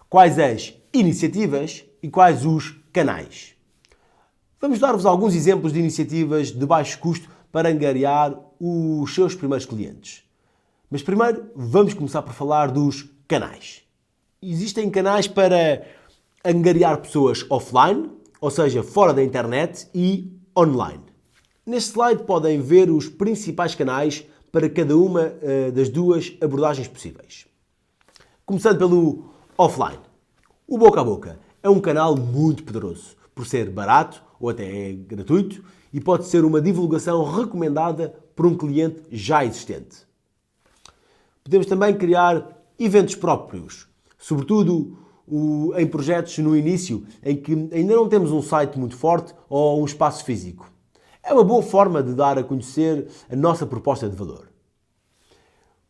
Quais as iniciativas e quais os canais? Vamos dar-vos alguns exemplos de iniciativas de baixo custo para angariar os seus primeiros clientes. Mas primeiro vamos começar por falar dos canais. Existem canais para angariar pessoas offline, ou seja, fora da internet, e online. Neste slide podem ver os principais canais para cada uma das 2 abordagens possíveis. Começando pelo offline. O boca a boca é um canal muito poderoso, por ser barato ou até gratuito e pode ser uma divulgação recomendada por um cliente já existente. Podemos também criar eventos próprios, sobretudo em projetos no início em que ainda não temos um site muito forte ou um espaço físico. É uma boa forma de dar a conhecer a nossa proposta de valor.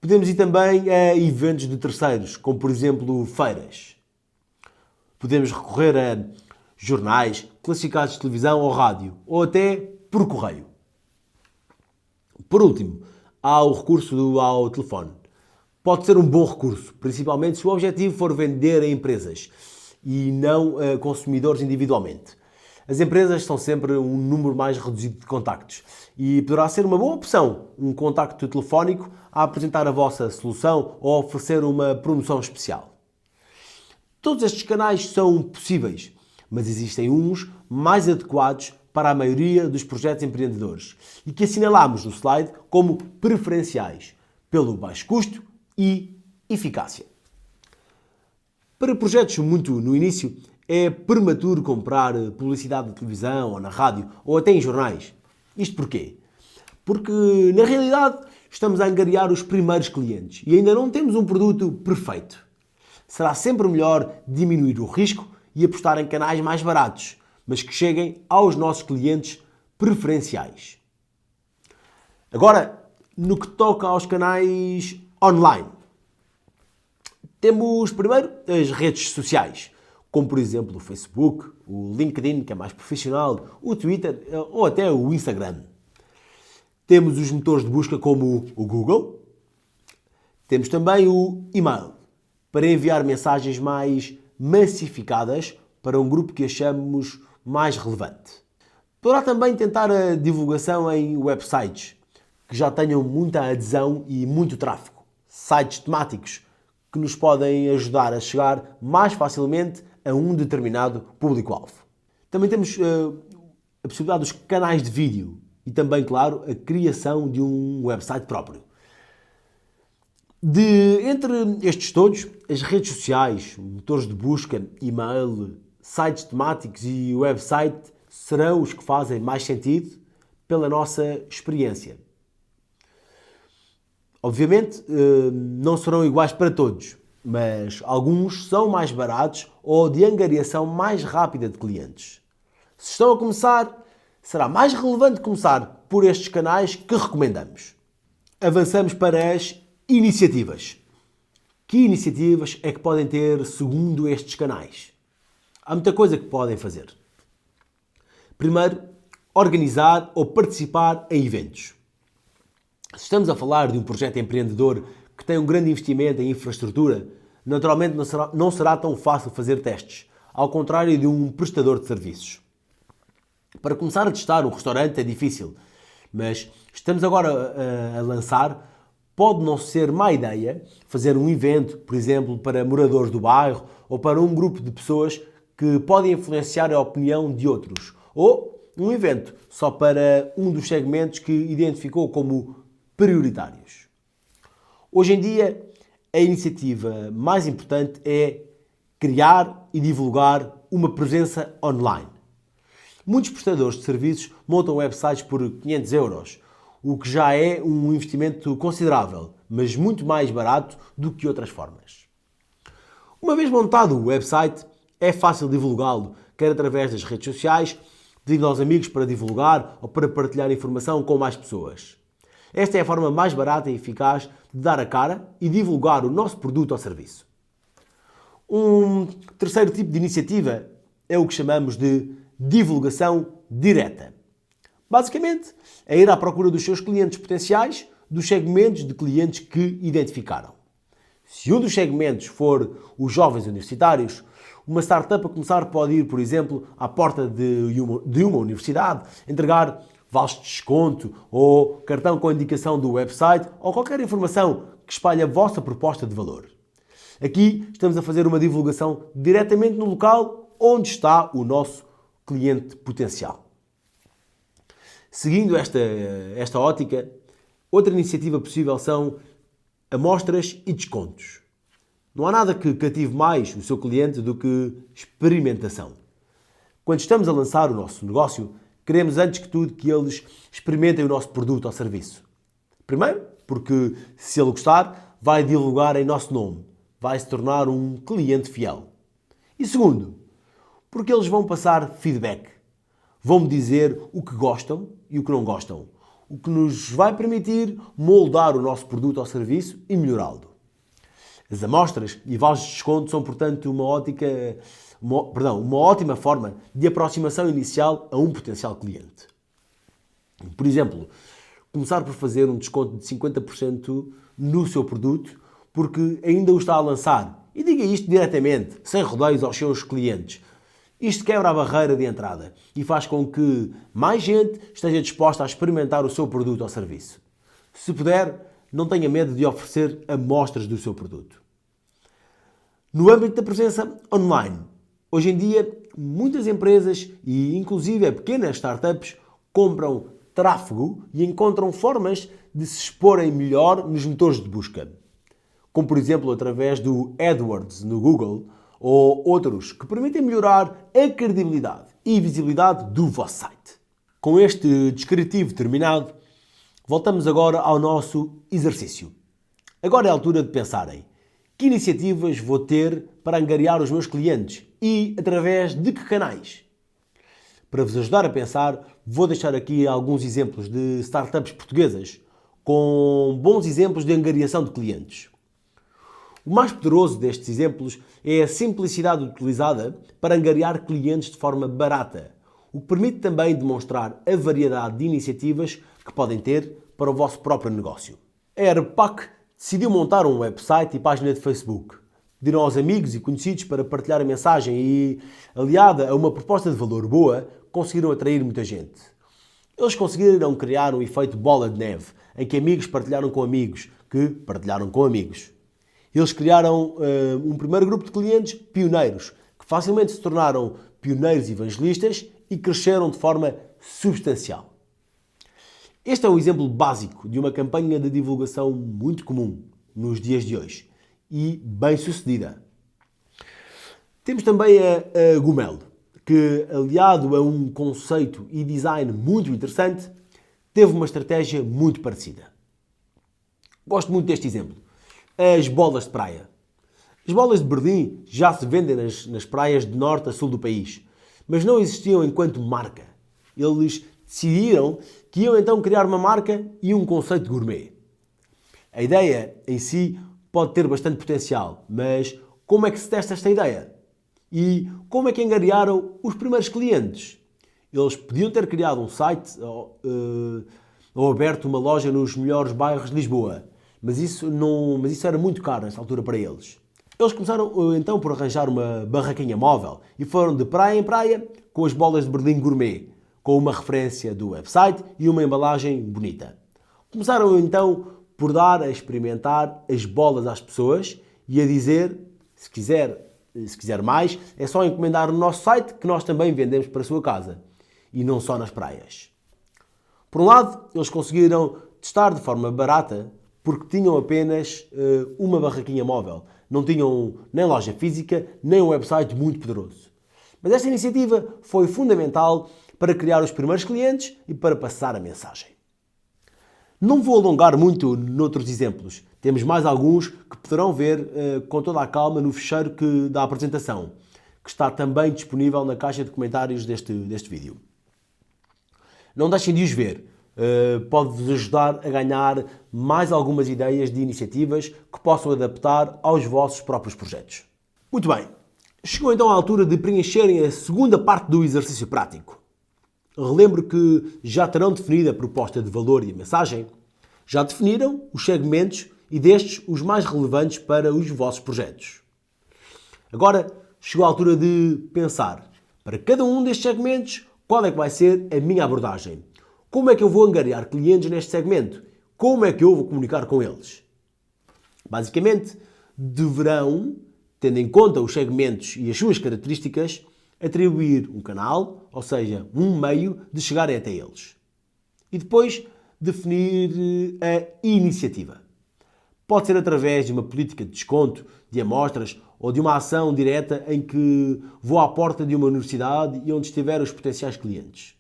Podemos ir também a eventos de terceiros, como por exemplo feiras. Podemos recorrer a jornais, classificados de televisão ou rádio, ou até por correio. Por último, há o recurso ao telefone. Pode ser um bom recurso, principalmente se o objetivo for vender a empresas e não a consumidores individualmente. As empresas são sempre um número mais reduzido de contactos e poderá ser uma boa opção um contacto telefónico a apresentar a vossa solução ou oferecer uma promoção especial. Todos estes canais são possíveis, mas existem uns mais adequados para a maioria dos projetos empreendedores e que assinalamos no slide como preferenciais, pelo baixo custo e eficácia. Para projetos muito no início, é prematuro comprar publicidade na televisão ou na rádio ou até em jornais. Isto porquê? Porque, na realidade, estamos a angariar os primeiros clientes e ainda não temos um produto perfeito. Será sempre melhor diminuir o risco e apostar em canais mais baratos, mas que cheguem aos nossos clientes preferenciais. Agora, no que toca aos canais online, temos primeiro as redes sociais, como por exemplo o Facebook, o LinkedIn, que é mais profissional, o Twitter ou até o Instagram. Temos os motores de busca como o Google. Temos também o e-mail, para enviar mensagens mais massificadas para um grupo que achamos mais relevante. Poderá também tentar a divulgação em websites que já tenham muita adesão e muito tráfego. Sites temáticos que nos podem ajudar a chegar mais facilmente a um determinado público-alvo. Também temos a possibilidade dos canais de vídeo e também, claro, a criação de um website próprio. Entre estes todos, as redes sociais, motores de busca, e-mail, sites temáticos e website serão os que fazem mais sentido pela nossa experiência. Obviamente, não serão iguais para todos, mas alguns são mais baratos ou de angariação mais rápida de clientes. Se estão a começar, será mais relevante começar por estes canais que recomendamos. Avançamos para as iniciativas. Que iniciativas é que podem ter segundo estes canais? Há muita coisa que podem fazer. Primeiro, organizar ou participar em eventos. Se estamos a falar de um projeto empreendedor que tem um grande investimento em infraestrutura, naturalmente não será tão fácil fazer testes, ao contrário de um prestador de serviços. Para começar a testar um restaurante é difícil, mas estamos agora a lançar. Pode não ser má ideia fazer um evento, por exemplo, para moradores do bairro ou para um grupo de pessoas que podem influenciar a opinião de outros. Ou um evento só para um dos segmentos que identificou como prioritários. Hoje em dia, a iniciativa mais importante é criar e divulgar uma presença online. Muitos prestadores de serviços montam websites por 500 euros, o que já é um investimento considerável, mas muito mais barato do que outras formas. Uma vez montado o website, é fácil divulgá-lo, quer através das redes sociais, pedindo aos amigos para divulgar ou para partilhar informação com mais pessoas. Esta é a forma mais barata e eficaz de dar a cara e divulgar o nosso produto ou serviço. Um terceiro tipo de iniciativa é o que chamamos de divulgação direta. Basicamente, é ir à procura dos seus clientes potenciais, dos segmentos de clientes que identificaram. Se um dos segmentos for os jovens universitários, uma startup a começar pode ir, por exemplo, à porta de uma universidade, entregar vales de desconto ou cartão com indicação do website ou qualquer informação que espalhe a vossa proposta de valor. Aqui estamos a fazer uma divulgação diretamente no local onde está o nosso cliente potencial. Seguindo esta ótica, outra iniciativa possível são amostras e descontos. Não há nada que cative mais o seu cliente do que experimentação. Quando estamos a lançar o nosso negócio, queremos antes que tudo que eles experimentem o nosso produto ou serviço. Primeiro, porque se ele gostar, vai divulgar em nosso nome, vai se tornar um cliente fiel. E segundo, porque eles vão passar feedback. Vão-me dizer o que gostam e o que não gostam, o que nos vai permitir moldar o nosso produto ou serviço e melhorá-lo. As amostras e vales de desconto são, portanto, uma ótima forma de aproximação inicial a um potencial cliente. Por exemplo, começar por fazer um desconto de 50% no seu produto porque ainda o está a lançar. E diga isto diretamente, sem rodeios aos seus clientes. Isto quebra a barreira de entrada e faz com que mais gente esteja disposta a experimentar o seu produto ou serviço. Se puder, não tenha medo de oferecer amostras do seu produto. No âmbito da presença online, hoje em dia, muitas empresas e inclusive pequenas startups compram tráfego e encontram formas de se exporem melhor nos motores de busca. Como, por exemplo, através do AdWords no Google ou outros que permitem melhorar a credibilidade e visibilidade do vosso site. Com este descritivo terminado, voltamos agora ao nosso exercício. Agora é a altura de pensarem que iniciativas vou ter para angariar os meus clientes e através de que canais. Para vos ajudar a pensar, vou deixar aqui alguns exemplos de startups portuguesas com bons exemplos de angariação de clientes. O mais poderoso destes exemplos é a simplicidade utilizada para angariar clientes de forma barata, o que permite também demonstrar a variedade de iniciativas que podem ter para o vosso próprio negócio. A Airpack decidiu montar um website e página de Facebook. Pediram aos amigos e conhecidos para partilhar a mensagem e, aliada a uma proposta de valor boa, conseguiram atrair muita gente. Eles conseguiram criar um efeito bola de neve, em que amigos partilharam com amigos, que partilharam com amigos. Eles criaram um primeiro grupo de clientes pioneiros, que facilmente se tornaram pioneiros evangelistas e cresceram de forma substancial. Este é um exemplo básico de uma campanha de divulgação muito comum nos dias de hoje e bem sucedida. Temos também a Gumel, que, aliado a um conceito e design muito interessante, teve uma estratégia muito parecida. Gosto muito deste exemplo. As bolas de praia. As bolas de Berlim já se vendem nas praias de norte a sul do país, mas não existiam enquanto marca. Eles decidiram que iam então criar uma marca e um conceito gourmet. A ideia em si pode ter bastante potencial, mas como é que se testa esta ideia? E como é que angariaram os primeiros clientes? Eles podiam ter criado um site ou aberto uma loja nos melhores bairros de Lisboa, mas isso era muito caro nessa altura para eles. Eles começaram então por arranjar uma barraquinha móvel e foram de praia em praia com as bolas de Berlim Gourmet, com uma referência do website e uma embalagem bonita. Começaram então por dar a experimentar as bolas às pessoas e a dizer, se quiser mais, é só encomendar no nosso site que nós também vendemos para a sua casa, e não só nas praias. Por um lado, eles conseguiram testar de forma barata porque tinham apenas uma barraquinha móvel. Não tinham nem loja física, nem um website muito poderoso. Mas esta iniciativa foi fundamental para criar os primeiros clientes e para passar a mensagem. Não vou alongar muito noutros exemplos. Temos mais alguns que poderão ver com toda a calma no ficheiro da apresentação, que está também disponível na caixa de comentários deste vídeo. Não deixem de os ver. Pode-vos ajudar a ganhar mais algumas ideias de iniciativas que possam adaptar aos vossos próprios projetos. Muito bem, chegou então a altura de preencherem a segunda parte do exercício prático. Relembro que já terão definido a proposta de valor e a mensagem, já definiram os segmentos e destes os mais relevantes para os vossos projetos. Agora chegou a altura de pensar, para cada um destes segmentos, qual é que vai ser a minha abordagem? Como é que eu vou angariar clientes neste segmento? Como é que eu vou comunicar com eles? Basicamente, deverão, tendo em conta os segmentos e as suas características, atribuir um canal, ou seja, um meio de chegarem até eles. E depois, definir a iniciativa. Pode ser através de uma política de desconto, de amostras ou de uma ação direta em que vou à porta de uma universidade e onde estiver os potenciais clientes.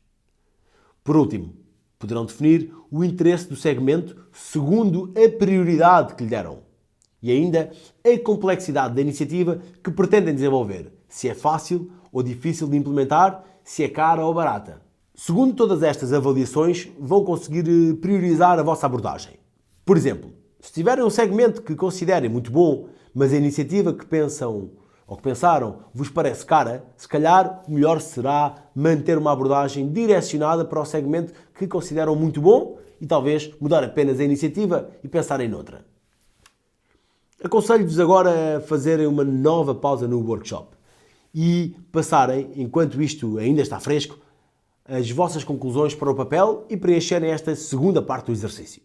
Por último, poderão definir o interesse do segmento segundo a prioridade que lhe deram. E ainda a complexidade da iniciativa que pretendem desenvolver, se é fácil ou difícil de implementar, se é cara ou barata. Segundo todas estas avaliações, vão conseguir priorizar a vossa abordagem. Por exemplo, se tiverem um segmento que considerem muito bom, mas a iniciativa que pensaram vos parece cara, se calhar o melhor será manter uma abordagem direcionada para o segmento que consideram muito bom e talvez mudar apenas a iniciativa e pensarem noutra. Aconselho-vos agora a fazerem uma nova pausa no workshop e passarem, enquanto isto ainda está fresco, as vossas conclusões para o papel e preencherem esta segunda parte do exercício.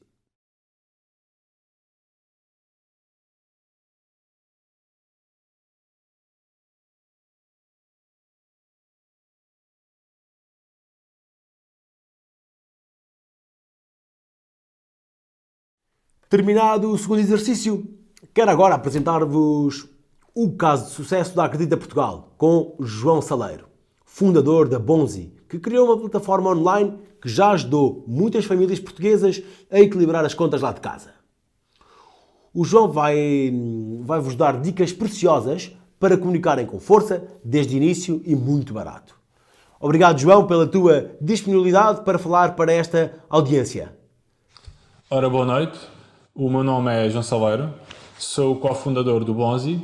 Terminado o segundo exercício, quero agora apresentar-vos o caso de sucesso da Acredita Portugal, com João Saleiro, fundador da Bonzi, que criou uma plataforma online que já ajudou muitas famílias portuguesas a equilibrar as contas lá de casa. O João vai-vos dar dicas preciosas para comunicarem com força, desde o início e muito barato. Obrigado, João, pela tua disponibilidade para falar para esta audiência. Ora, boa noite. O meu nome é João Saleiro, sou o cofundador do Bonzi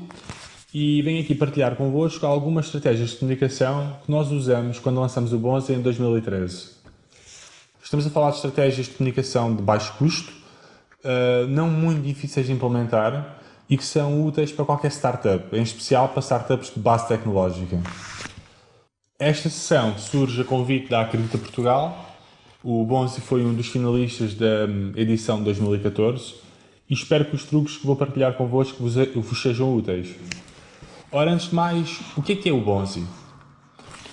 e venho aqui partilhar convosco algumas estratégias de comunicação que nós usamos quando lançamos o Bonzi em 2013. Estamos a falar de estratégias de comunicação de baixo custo, não muito difíceis de implementar e que são úteis para qualquer startup, em especial para startups de base tecnológica. Esta sessão surge a convite da Acredita Portugal. O Bonzi foi um dos finalistas da edição de 2014 e espero que os truques que vou partilhar convosco vos sejam úteis. Ora, antes de mais, o que é o Bonzi?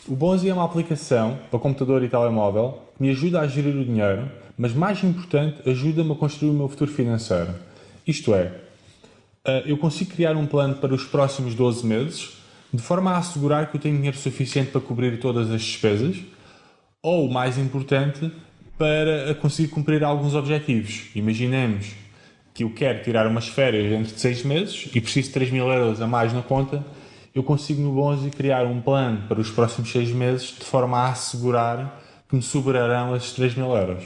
O Bonzi é uma aplicação para computador e telemóvel que me ajuda a gerir o dinheiro, mas mais importante, ajuda-me a construir o meu futuro financeiro. Isto é, eu consigo criar um plano para os próximos 12 meses, de forma a assegurar que eu tenho dinheiro suficiente para cobrir todas as despesas, ou, mais importante, para conseguir cumprir alguns objetivos. Imaginemos que eu quero tirar umas férias dentro de 6 meses e preciso de 3 mil euros a mais na conta, eu consigo no Bonzi criar um plano para os próximos 6 meses de forma a assegurar que me sobrarão esses 3 mil euros.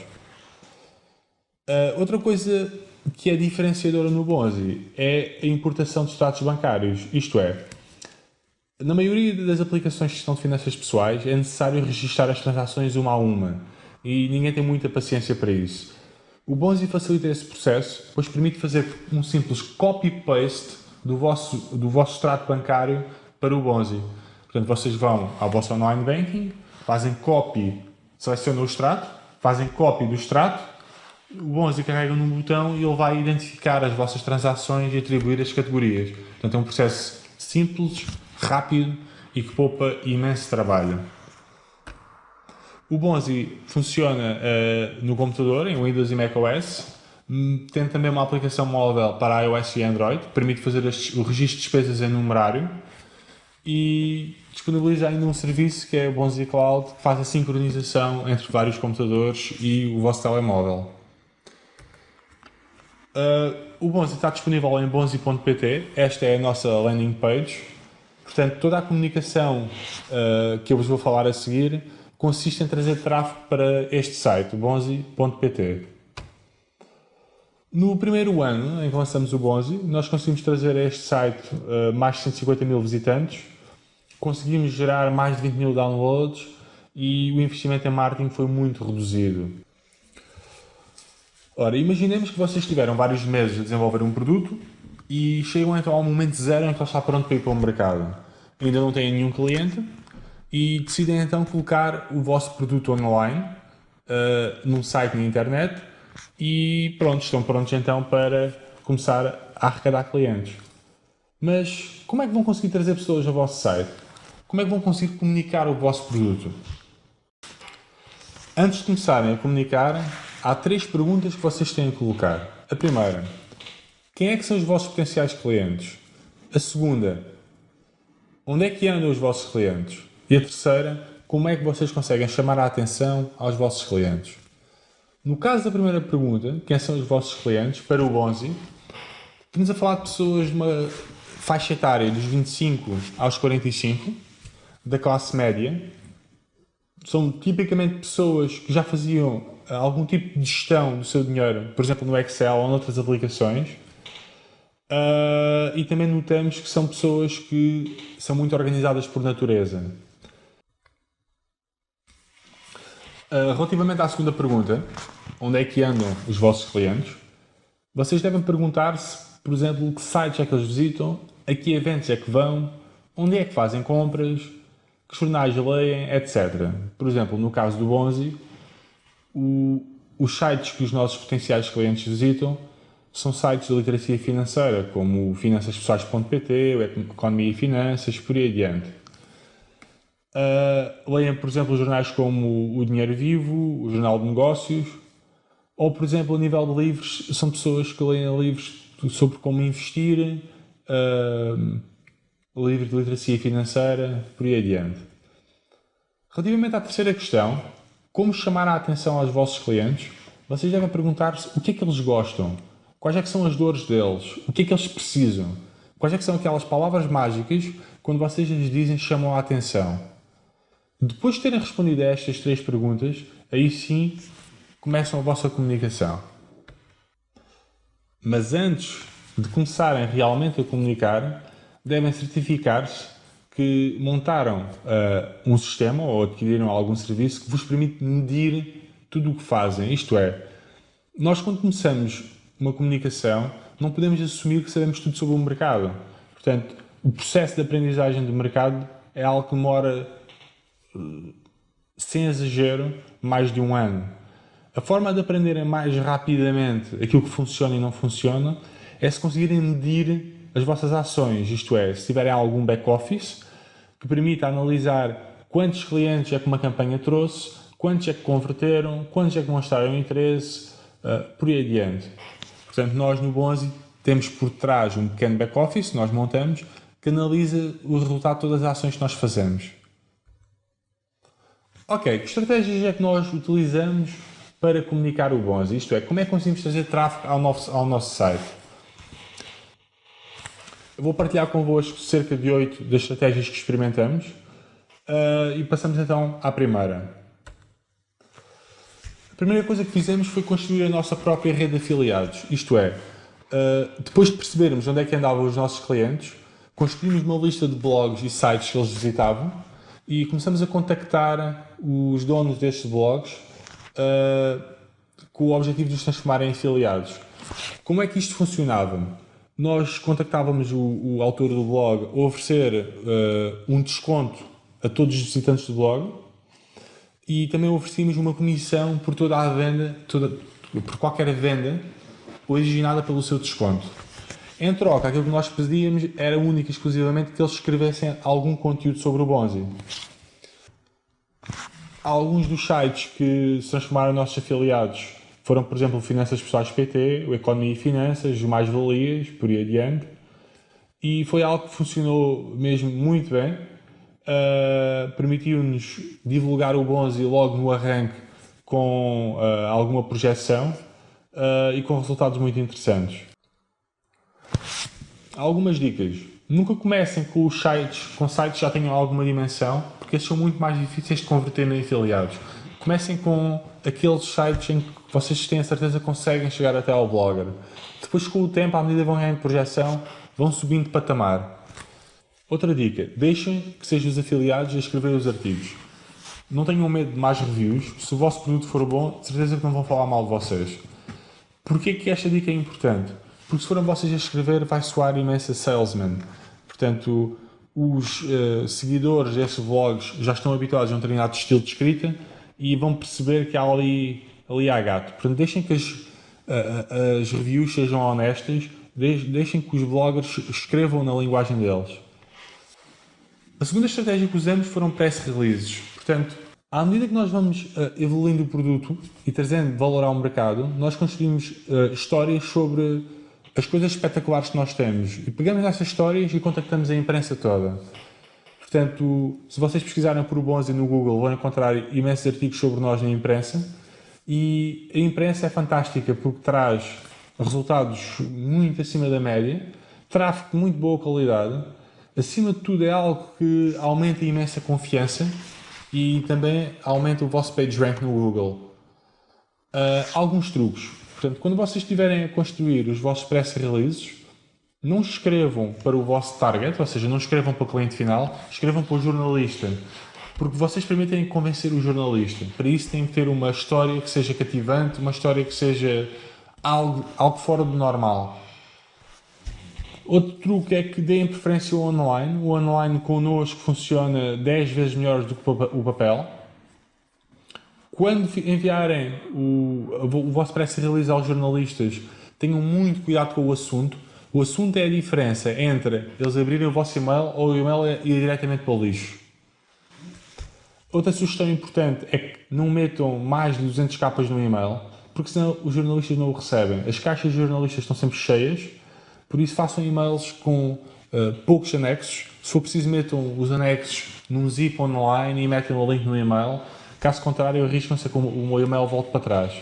Outra coisa que é diferenciadora no Bonzi é a importação de extratos bancários, isto é, na maioria das aplicações de gestão de finanças pessoais é necessário registrar as transações uma a uma e ninguém tem muita paciência para isso. O Bonzi facilita esse processo, pois permite fazer um simples copy-paste do vosso extrato bancário para o Bonzi. Portanto, vocês vão ao vosso online banking, fazem copy, selecionam o extrato, fazem copy do extrato, o Bonzi carrega num botão e ele vai identificar as vossas transações e atribuir as categorias. Portanto, é um processo simples, rápido e que poupa imenso trabalho. O Bonzi funciona no computador, em Windows e macOS. Tem também uma aplicação móvel para iOS e Android, que permite fazer o registro de despesas em numerário e disponibiliza ainda um serviço que é o Bonzi Cloud, que faz a sincronização entre vários computadores e o vosso telemóvel. O Bonzi está disponível em bonzi.pt, esta é a nossa landing page. Portanto, toda a comunicação que eu vos vou falar a seguir consiste em trazer tráfego para este site, bonzi.pt. No primeiro ano em que lançamos o Bonzi, nós conseguimos trazer a este site mais de 150 mil visitantes, conseguimos gerar mais de 20 mil downloads e o investimento em marketing foi muito reduzido. Ora, imaginemos que vocês tiveram vários meses a desenvolver um produto e chegam então ao momento zero em que ele está pronto para ir para o mercado. Ainda não têm nenhum cliente e decidem então colocar o vosso produto online num site na internet e pronto, estão prontos então para começar a arrecadar clientes. Mas como é que vão conseguir trazer pessoas ao vosso site? Como é que vão conseguir comunicar o vosso produto? Antes de começarem a comunicar, há 3 perguntas que vocês têm que colocar. A primeira: quem é que são os vossos potenciais clientes? A segunda: onde é que andam os vossos clientes? E a terceira: como é que vocês conseguem chamar a atenção aos vossos clientes? No caso da primeira pergunta, quem são os vossos clientes, para o Bonzi, estamos a falar de pessoas de uma faixa etária dos 25 aos 45, da classe média. São tipicamente pessoas que já faziam algum tipo de gestão do seu dinheiro, por exemplo, no Excel ou noutras aplicações. E também notamos que são pessoas que são muito organizadas por natureza. Relativamente à segunda pergunta, onde é que andam os vossos clientes, vocês devem perguntar-se, por exemplo, que sites é que eles visitam, a que eventos é que vão, onde é que fazem compras, que jornais leem, etc. Por exemplo, no caso do Bonzi, os sites que os nossos potenciais clientes visitam são sites de literacia financeira, como o finançaspessoais.pt, o Economia e Finanças, por aí adiante. Leem, por exemplo, jornais como o Dinheiro Vivo, o Jornal de Negócios, ou, por exemplo, a nível de livros, são pessoas que leem livros sobre como investir, livros de literacia financeira, por aí adiante. Relativamente à terceira questão, como chamar a atenção aos vossos clientes, vocês devem perguntar-se o que é que eles gostam, quais é que são as dores deles, o que é que eles precisam, quais é que são aquelas palavras mágicas que, quando vocês lhes dizem, chamam a atenção. Depois de terem respondido a estas 3 perguntas, aí sim começam a vossa comunicação. Mas antes de começarem realmente a comunicar, devem certificar-se que montaram um sistema ou adquiriram algum serviço que vos permite medir tudo o que fazem. Isto é, nós quando começamos uma comunicação não podemos assumir que sabemos tudo sobre o mercado. Portanto, o processo de aprendizagem do mercado é algo que demora, sem exagero, mais de um ano. A forma de aprenderem mais rapidamente aquilo que funciona e não funciona é se conseguirem medir as vossas ações, isto é, se tiverem algum back-office que permita analisar quantos clientes é que uma campanha trouxe, quantos é que converteram, quantos é que mostraram interesse, por aí adiante. Portanto, nós no Bonzi temos por trás um pequeno back-office que nós montamos que analisa o resultado de todas as ações que nós fazemos. Ok, que estratégias é que nós utilizamos para comunicar o Bonzi? Isto é, como é que conseguimos trazer tráfego ao nosso site? Eu vou partilhar convosco cerca de 8 das estratégias que experimentamos e passamos então à primeira. A primeira coisa que fizemos foi construir a nossa própria rede de afiliados. Isto é, depois de percebermos onde é que andavam os nossos clientes, construímos uma lista de blogs e sites que eles visitavam e começamos a contactar os donos destes blogs com o objetivo de os transformarem em afiliados. Como é que isto funcionava? Nós contactávamos o autor do blog a oferecer um desconto a todos os visitantes do blog e também oferecíamos uma comissão por toda a venda, por qualquer venda originada pelo seu desconto. Em troca, aquilo que nós pedíamos era única e exclusivamente que eles escrevessem algum conteúdo sobre o Bonzi. Alguns dos sites que se transformaram em nossos afiliados foram, por exemplo, o Finanças Pessoais PT, o Economia e Finanças, o Mais Valias, por aí adiante. E foi algo que funcionou mesmo muito bem. Permitiu-nos divulgar o Bonzi logo no arranque com alguma projeção e com resultados muito interessantes. Algumas dicas. Nunca comecem com sites que já tenham alguma dimensão, porque esses são muito mais difíceis de converter em afiliados. Comecem com aqueles sites em que vocês têm a certeza que conseguem chegar até ao blogger. Depois, com o tempo, à medida que vão ganhando projeção, vão subindo de patamar. Outra dica, deixem que sejam os afiliados a escrever os artigos. Não tenham medo de mais reviews. Se o vosso produto for bom, de certeza que não vão falar mal de vocês. Porquê que esta dica é importante? Porque se forem vocês a escrever, vai soar imenso a salesman. Portanto, os seguidores desses vlogs já estão habituados a um determinado estilo de escrita e vão perceber que há ali há gato. Portanto, deixem que as reviews sejam honestas, deixem que os bloggers escrevam na linguagem deles. A segunda estratégia que usamos foram press releases. Portanto, à medida que nós vamos evoluindo o produto e trazendo valor ao mercado, nós construímos histórias sobre as coisas espetaculares que nós temos. E pegamos nessas histórias e contactamos a imprensa toda. Portanto, se vocês pesquisarem por Bonzi no Google, vão encontrar imensos artigos sobre nós na imprensa. E a imprensa é fantástica porque traz resultados muito acima da média, tráfego de muito boa qualidade. Acima de tudo, é algo que aumenta a imensa confiança e também aumenta o vosso PageRank no Google. Alguns truques. Portanto, quando vocês estiverem a construir os vossos press releases, não escrevam para o vosso target, ou seja, não escrevam para o cliente final, escrevam para o jornalista. Porque vocês permitem convencer o jornalista. Para isso tem que ter uma história que seja cativante, uma história que seja algo fora do normal. Outro truque é que deem preferência ao online. O online connosco funciona 10 vezes melhor do que o papel. Quando enviarem o vosso press release aos jornalistas, tenham muito cuidado com o assunto. O assunto é a diferença entre eles abrirem o vosso e-mail ou o e-mail ir diretamente para o lixo. Outra sugestão importante é que não metam mais de 200 capas no e-mail, porque senão os jornalistas não o recebem. As caixas de jornalistas estão sempre cheias, por isso façam e-mails com poucos anexos. Se for preciso, metam os anexos num zip online e metem o link no e-mail. Caso contrário, arriscam-se a que o meu e-mail volte para trás.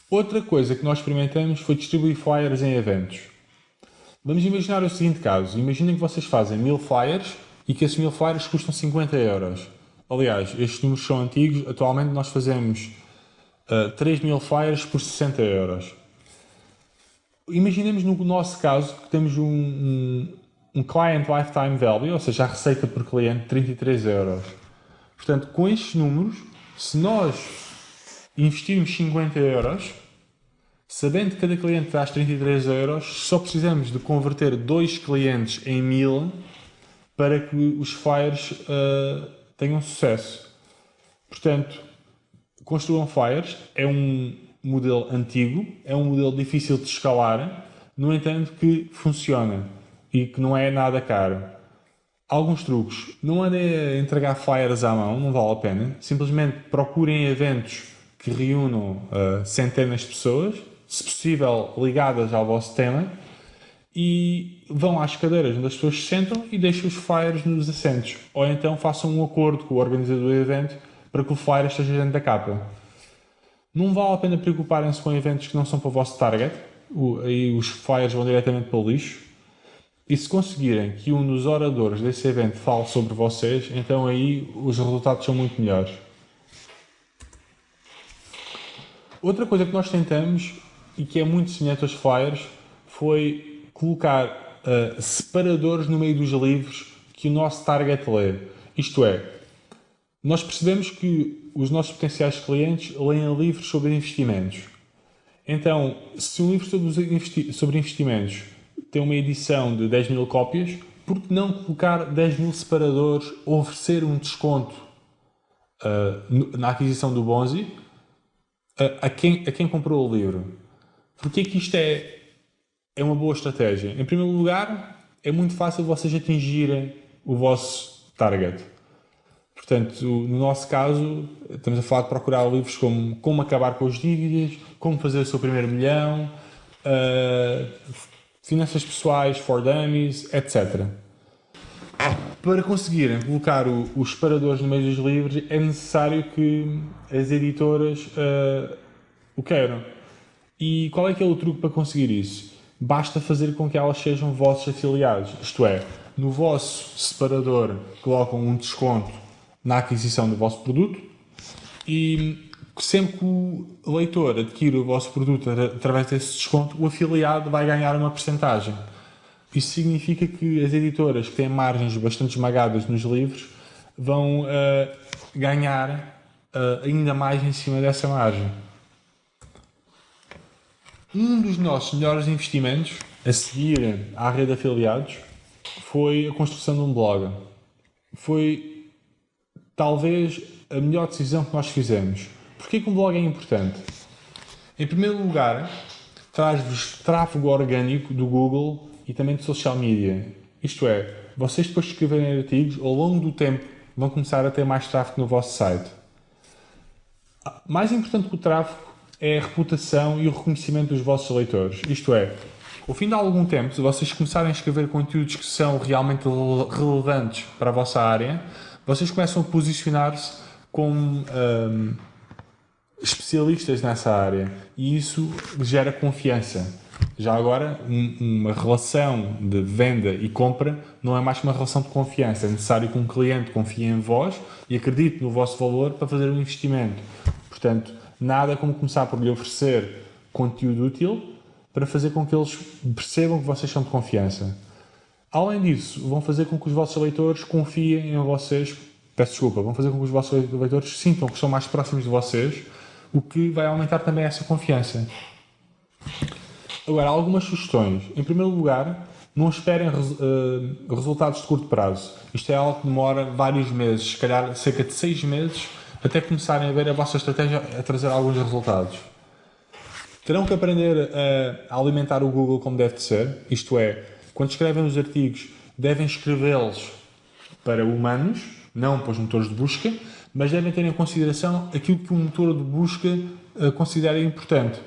Outra coisa que nós experimentamos foi distribuir flyers em eventos. Vamos imaginar o seguinte caso. Imaginem que vocês fazem 1000 flyers e que esses 1000 flyers custam 50 euros. Aliás, estes números são antigos. Atualmente nós fazemos 3000 flyers por 60 euros. Imaginemos no nosso caso que temos um client lifetime value, ou seja, a receita por cliente, 33 euros. Portanto, com estes números, se nós investirmos 50 euros, sabendo que cada cliente traz 33 euros, só precisamos de converter 2 clientes em 1000 para que os fires tenham sucesso. Portanto, construam fires é um modelo antigo, é um modelo difícil de escalar, no entanto que funciona e que não é nada caro. Alguns truques. Não andem a entregar flyers à mão, não vale a pena. Simplesmente procurem eventos que reúnam centenas de pessoas, se possível ligadas ao vosso tema, e vão às cadeiras onde as pessoas se sentam e deixem os flyers nos assentos. Ou então façam um acordo com o organizador do evento para que o flyer esteja dentro da capa. Não vale a pena preocuparem-se com eventos que não são para o vosso target, aí os flyers vão diretamente para o lixo. E se conseguirem que um dos oradores desse evento fale sobre vocês, então aí os resultados são muito melhores. Outra coisa que nós tentamos, e que é muito semelhante aos flyers, foi colocar separadores no meio dos livros que o nosso target lê. Isto é, nós percebemos que os nossos potenciais clientes leem livros sobre investimentos. Então, se um livro sobre investimentos tem uma edição de 10 mil cópias, por que não colocar 10 mil separadores ou oferecer um desconto na aquisição do Bonzi a quem comprou o livro? Porque é que isto é uma boa estratégia? Em primeiro lugar, é muito fácil vocês atingirem o vosso target. Portanto, no nosso caso, estamos a falar de procurar livros como acabar com as dívidas, como fazer o seu primeiro milhão, finanças pessoais, for dummies, etc. Para conseguirem colocar os separadores no meio dos livros, é necessário que as editoras o queiram. E qual é que é o truque para conseguir isso? Basta fazer com que elas sejam vossos afiliados. Isto é, no vosso separador colocam um desconto na aquisição do vosso produto e sempre que o leitor adquire o vosso produto através desse desconto, o afiliado vai ganhar uma percentagem. Isso significa que as editoras que têm margens bastante esmagadas nos livros vão ganhar ainda mais em cima dessa margem. Um dos nossos melhores investimentos a seguir à rede de afiliados foi a construção de um blog. Foi talvez a melhor decisão que nós fizemos. Porquê que um blog é importante? Em primeiro lugar, traz-vos tráfego orgânico do Google e também de social media. Isto é, vocês depois de escreverem artigos, ao longo do tempo vão começar a ter mais tráfego no vosso site. Mais importante que o tráfego é a reputação e o reconhecimento dos vossos leitores. Isto é, ao fim de algum tempo, se vocês começarem a escrever conteúdos que são realmente relevantes para a vossa área, vocês começam a posicionar-se como especialistas nessa área e isso gera confiança. Já agora, uma relação de venda e compra não é mais que uma relação de confiança. É necessário que um cliente confie em vós e acredite no vosso valor para fazer um investimento. Portanto, nada como começar por lhe oferecer conteúdo útil para fazer com que eles percebam que vocês são de confiança. Além disso, vão fazer com que os vossos leitores confiem em vocês. Vão fazer com que os vossos leitores sintam que são mais próximos de vocês, o que vai aumentar também essa confiança. Agora, algumas sugestões. Em primeiro lugar, não esperem resultados de curto prazo. Isto é algo que demora vários meses, se calhar cerca de 6 meses, até começarem a ver a vossa estratégia a trazer alguns resultados. Terão que aprender a alimentar o Google como deve de ser. Isto é, quando escrevem os artigos, devem escrevê-los para humanos, não para os motores de busca, mas devem ter em consideração aquilo que o motor de busca considera importante.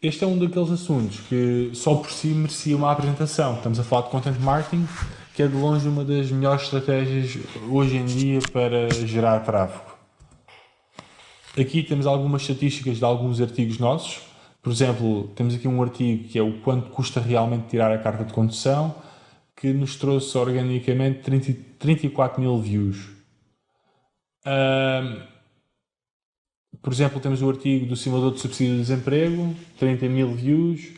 Este é um daqueles assuntos que só por si merecia uma apresentação. Estamos a falar de content marketing, que é de longe uma das melhores estratégias hoje em dia para gerar tráfego. Aqui temos algumas estatísticas de alguns artigos nossos. Por exemplo, temos aqui um artigo que é o quanto custa realmente tirar a carta de condução, que nos trouxe organicamente 34 mil views. Por exemplo, temos o artigo do simulador de subsídio de desemprego, 30 mil views.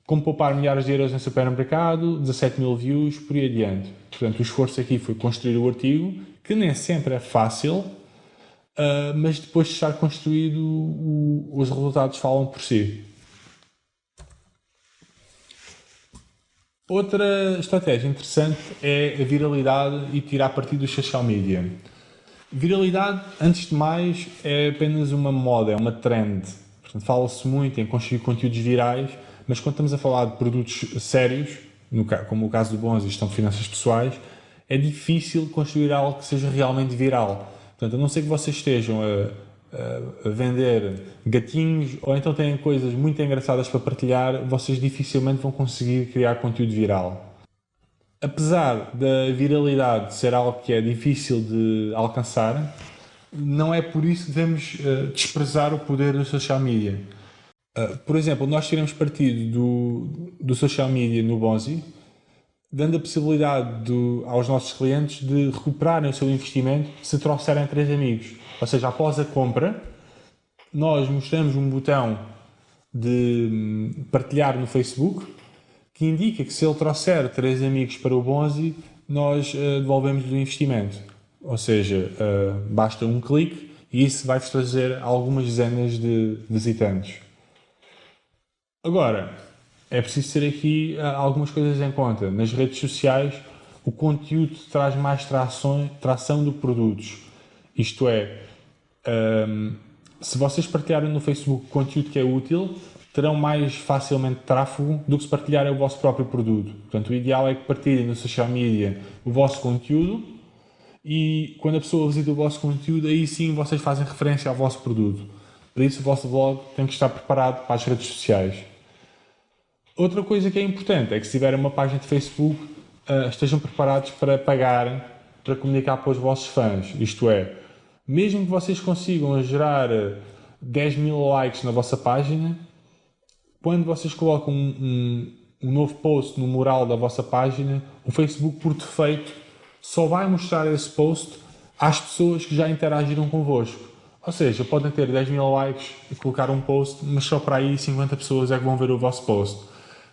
como poupar milhares de euros em supermercado, 17 mil views, por aí adiante. Portanto, o esforço aqui foi construir o artigo, que nem sempre é fácil, mas depois de estar construído, os resultados falam por si. Outra estratégia interessante é a viralidade e tirar partido do social media. Viralidade, antes de mais, é apenas uma moda, é uma trend. Portanto, fala-se muito em construir conteúdos virais, mas quando estamos a falar de produtos sérios, como o caso do Bonzi, gestão de finanças pessoais, é difícil construir algo que seja realmente viral. Portanto, a não ser que vocês estejam a vender gatinhos ou então têm coisas muito engraçadas para partilhar, vocês dificilmente vão conseguir criar conteúdo viral. Apesar da viralidade ser algo que é difícil de alcançar, não é por isso que devemos desprezar o poder do social media. Por exemplo, nós tiramos partido do social media no Bonzi, dando a possibilidade aos nossos clientes de recuperarem o seu investimento se trouxerem 3 amigos. Ou seja, após a compra, nós mostramos um botão de partilhar no Facebook que indica que se ele trouxer 3 amigos para o Bonzi, nós devolvemos-lhe o investimento. Ou seja, basta um clique e isso vai-vos trazer algumas dezenas de visitantes. Agora, é preciso ter aqui algumas coisas em conta. Nas redes sociais, o conteúdo traz mais tração do que produtos. Isto é, se vocês partilharem no Facebook conteúdo que é útil, terão mais facilmente tráfego do que se partilharem o vosso próprio produto. Portanto, o ideal é que partilhem no social media o vosso conteúdo e quando a pessoa visita o vosso conteúdo, aí sim vocês fazem referência ao vosso produto. Por isso, o vosso blog tem que estar preparado para as redes sociais. Outra coisa que é importante é que se tiverem uma página de Facebook, estejam preparados para pagar para comunicar para os vossos fãs. Isto é, mesmo que vocês consigam gerar 10 mil likes na vossa página, quando vocês colocam um novo post no mural da vossa página, o Facebook, por defeito, só vai mostrar esse post às pessoas que já interagiram convosco. Ou seja, podem ter 10 mil likes e colocar um post, mas só para aí 50 pessoas é que vão ver o vosso post.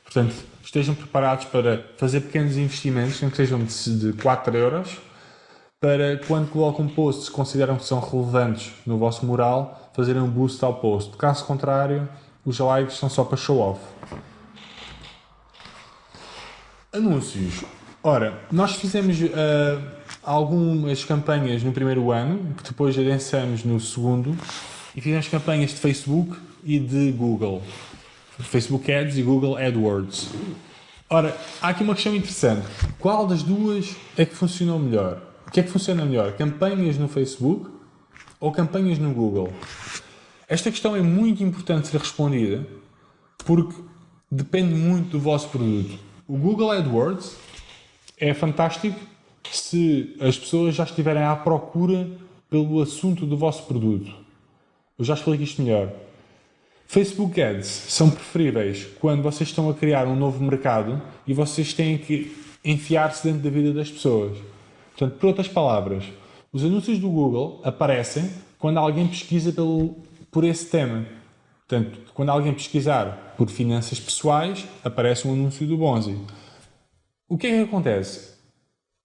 Portanto, estejam preparados para fazer pequenos investimentos, nem que sejam de 4 euros, para quando colocam posts que consideram que são relevantes no vosso mural, fazerem um boost ao post. Caso contrário, os likes são só para show off. Anúncios. Ora, nós fizemos algumas campanhas no primeiro ano, que depois adensamos no segundo, e fizemos campanhas de Facebook e de Google. Facebook Ads e Google AdWords. Ora, há aqui uma questão interessante. Qual das duas é que funcionou melhor? O que é que funciona melhor? Campanhas no Facebook ou campanhas no Google? Esta questão é muito importante ser respondida porque depende muito do vosso produto. O Google AdWords é fantástico se as pessoas já estiverem à procura pelo assunto do vosso produto. Eu já explico isto melhor. Facebook Ads são preferíveis quando vocês estão a criar um novo mercado e vocês têm que enfiar-se dentro da vida das pessoas. Portanto, por outras palavras, os anúncios do Google aparecem quando alguém pesquisa por esse tema. Portanto, quando alguém pesquisar por finanças pessoais, aparece um anúncio do Bonzi. O que é que acontece?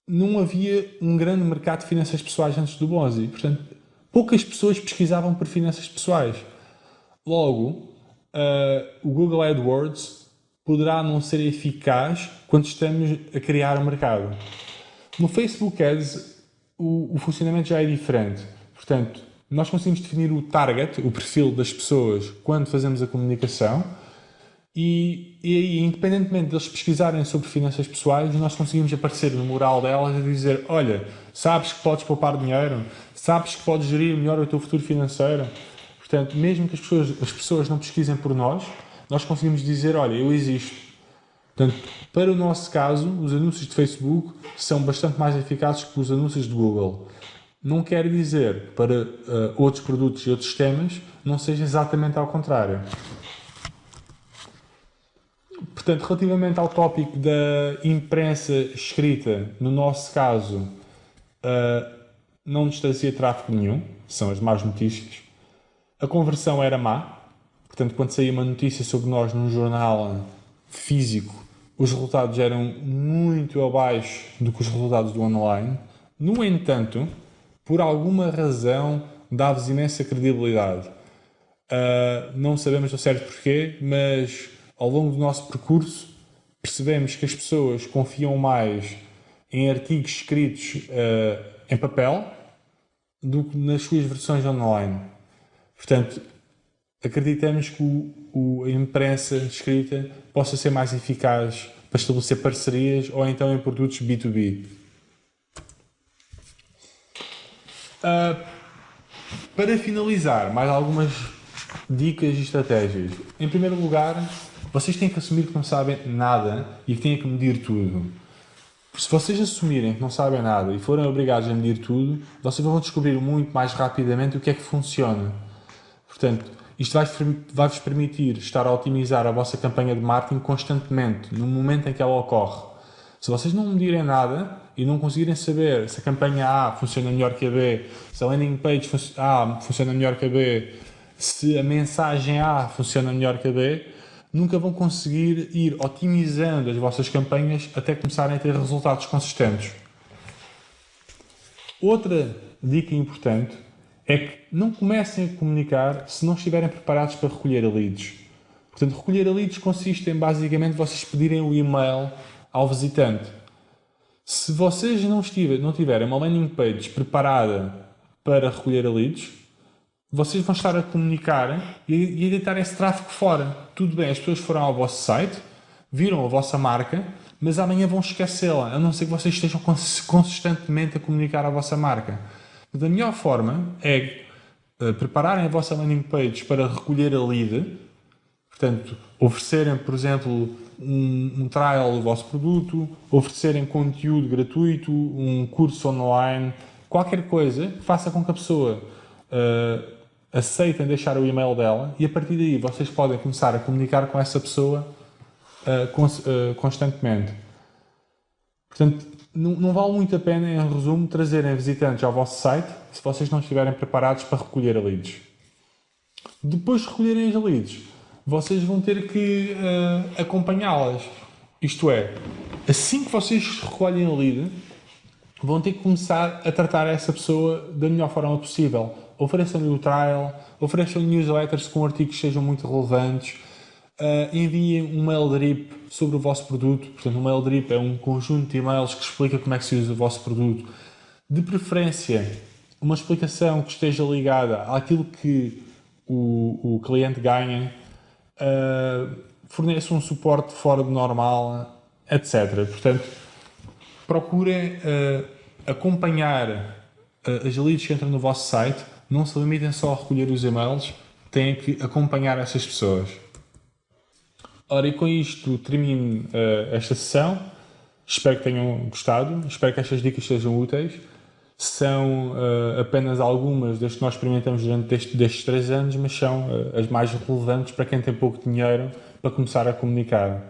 Não havia um grande mercado de finanças pessoais antes do Bonzi. Portanto, poucas pessoas pesquisavam por finanças pessoais. Logo, o Google AdWords poderá não ser eficaz quando estamos a criar um mercado. No Facebook Ads, o funcionamento já é diferente. Portanto, nós conseguimos definir o target, o perfil das pessoas, quando fazemos a comunicação e aí, independentemente deles pesquisarem sobre finanças pessoais, nós conseguimos aparecer no mural delas e dizer: olha, sabes que podes poupar dinheiro? Sabes que podes gerir melhor o teu futuro financeiro? Portanto, mesmo que as pessoas não pesquisem por nós conseguimos dizer: olha, eu existo. Portanto, para o nosso caso, os anúncios de Facebook são bastante mais eficazes que os anúncios de Google. Não quer dizer para outros produtos e outros temas não seja exatamente ao contrário. Portanto, relativamente ao tópico da imprensa escrita, no nosso caso, não nos trazia tráfego nenhum, são as más notícias. A conversão era má, portanto, quando saía uma notícia sobre nós num jornal, físico, os resultados eram muito abaixo do que os resultados do online. No entanto, por alguma razão, dá-vos imensa credibilidade. Não sabemos ao certo porquê, mas ao longo do nosso percurso percebemos que as pessoas confiam mais em artigos escritos em papel do que nas suas versões online. Portanto, acreditamos que a imprensa escrita possa ser mais eficaz para estabelecer parcerias ou então em produtos B2B. Para finalizar, mais algumas dicas e estratégias. Em primeiro lugar, vocês têm que assumir que não sabem nada e que têm que medir tudo. Se vocês assumirem que não sabem nada e forem obrigados a medir tudo, vocês vão descobrir muito mais rapidamente o que é que funciona. Portanto, isto vai-vos permitir estar a otimizar a vossa campanha de marketing constantemente, no momento em que ela ocorre. Se vocês não medirem nada e não conseguirem saber se a campanha A funciona melhor que a B, se a landing page A funciona melhor que a B, se a mensagem A funciona melhor que a B, nunca vão conseguir ir otimizando as vossas campanhas até começarem a ter resultados consistentes. Outra dica importante é que não comecem a comunicar se não estiverem preparados para recolher leads. Portanto, recolher leads consiste em basicamente vocês pedirem o e-mail ao visitante. Se vocês não tiverem uma landing page preparada para recolher leads, vocês vão estar a comunicar e a deitar esse tráfego fora. Tudo bem, as pessoas foram ao vosso site, viram a vossa marca, mas amanhã vão esquecê-la, a não ser que vocês estejam consistentemente a comunicar a vossa marca. A melhor forma é prepararem a vossa landing page para recolher a lead, portanto, oferecerem, por exemplo, um trial do vosso produto, oferecerem conteúdo gratuito, um curso online, qualquer coisa que faça com que a pessoa aceitem deixar o e-mail dela e a partir daí vocês podem começar a comunicar com essa pessoa constantemente. Portanto, não vale muito a pena, em resumo, trazerem visitantes ao vosso site se vocês não estiverem preparados para recolher leads. Depois de recolherem as leads, vocês vão ter que acompanhá-las. Isto é, assim que vocês recolhem a lead, vão ter que começar a tratar essa pessoa da melhor forma possível. Ofereçam-lhe o trial, ofereçam-lhe newsletters com artigos que sejam muito relevantes, enviem um mail drip sobre o vosso produto. Portanto, um mail drip é um conjunto de e-mails que explica como é que se usa o vosso produto. De preferência, uma explicação que esteja ligada àquilo que o cliente ganha, forneça um suporte fora do normal, etc. Portanto, procurem acompanhar as leads que entram no vosso site, não se limitem só a recolher os e-mails, têm que acompanhar essas pessoas. Ora, e com isto termino esta sessão. Espero que tenham gostado, espero que estas dicas sejam úteis. São apenas algumas das que nós experimentamos durante destes 3 anos, mas são as mais relevantes para quem tem pouco dinheiro para começar a comunicar.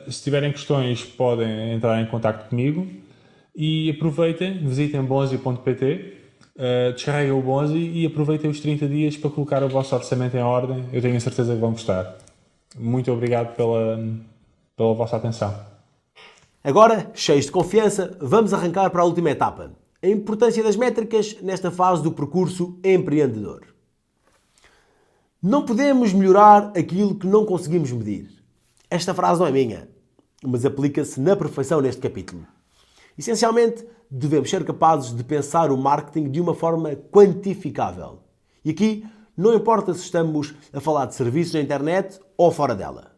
Se tiverem questões, podem entrar em contacto comigo e aproveitem, visitem bonzi.pt, descarreguem o Bonzi e aproveitem os 30 dias para colocar o vosso orçamento em ordem. Eu tenho a certeza que vão gostar. Muito obrigado pela vossa atenção. Agora, cheios de confiança, vamos arrancar para a última etapa. A importância das métricas nesta fase do percurso empreendedor. Não podemos melhorar aquilo que não conseguimos medir. Esta frase não é minha, mas aplica-se na perfeição neste capítulo. Essencialmente, devemos ser capazes de pensar o marketing de uma forma quantificável. E aqui, não importa se estamos a falar de serviços na internet ou fora dela.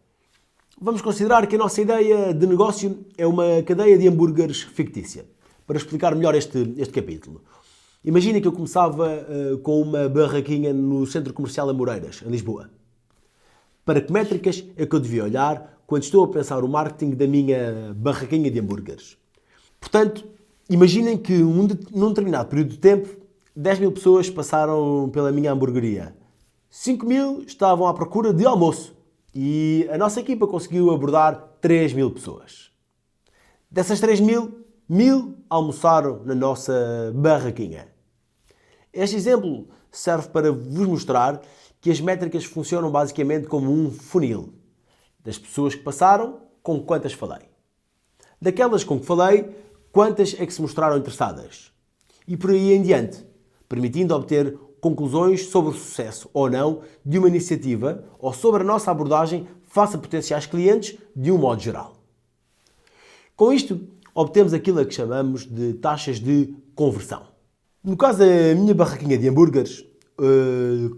Vamos considerar que a nossa ideia de negócio é uma cadeia de hambúrgueres fictícia. Para explicar melhor este capítulo. Imagina que eu começava com uma barraquinha no Centro Comercial Amoreiras, em Lisboa. Para que métricas é que eu devia olhar quando estou a pensar o marketing da minha barraquinha de hambúrgueres? Portanto, imaginem que num determinado período de tempo 10.000 pessoas passaram pela minha hamburgueria. 5.000 estavam à procura de almoço e a nossa equipa conseguiu abordar 3.000 pessoas. Dessas 3.000, 1.000 almoçaram na nossa barraquinha. Este exemplo serve para vos mostrar que as métricas funcionam basicamente como um funil. Das pessoas que passaram, com quantas falei? Daquelas com que falei, quantas é que se mostraram interessadas? E por aí em diante, permitindo obter conclusões sobre o sucesso ou não de uma iniciativa ou sobre a nossa abordagem face a potenciais clientes de um modo geral. Com isto, obtemos aquilo a que chamamos de taxas de conversão. No caso da minha barraquinha de hambúrgueres,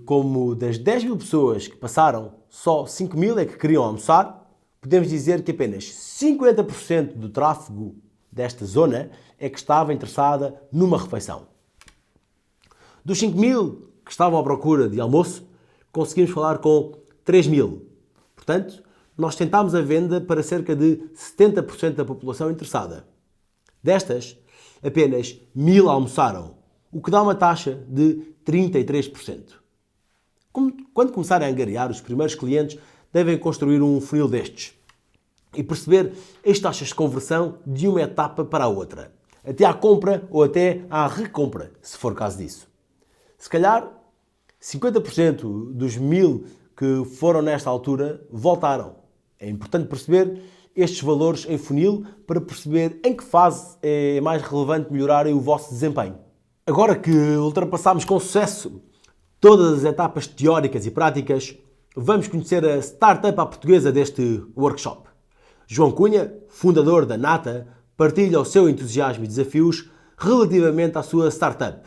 como das 10 mil pessoas que passaram, só 5 mil é que queriam almoçar, podemos dizer que apenas 50% do tráfego desta zona é que estava interessada numa refeição. Dos 5 mil que estavam à procura de almoço, conseguimos falar com 3 mil. Portanto, nós tentámos a venda para cerca de 70% da população interessada. Destas, apenas 1000 almoçaram, o que dá uma taxa de 33%. Quando começarem a angariar os primeiros clientes, devem construir um funil destes e perceber as taxas de conversão de uma etapa para a outra, até à compra ou até à recompra, se for caso disso. Se calhar, 50% dos 1000 que foram nesta altura voltaram. É importante perceber estes valores em funil para perceber em que fase é mais relevante melhorarem o vosso desempenho. Agora que ultrapassámos com sucesso todas as etapas teóricas e práticas, vamos conhecer a startup à portuguesa deste workshop. João Cunha, fundador da Nata, partilha o seu entusiasmo e desafios relativamente à sua startup.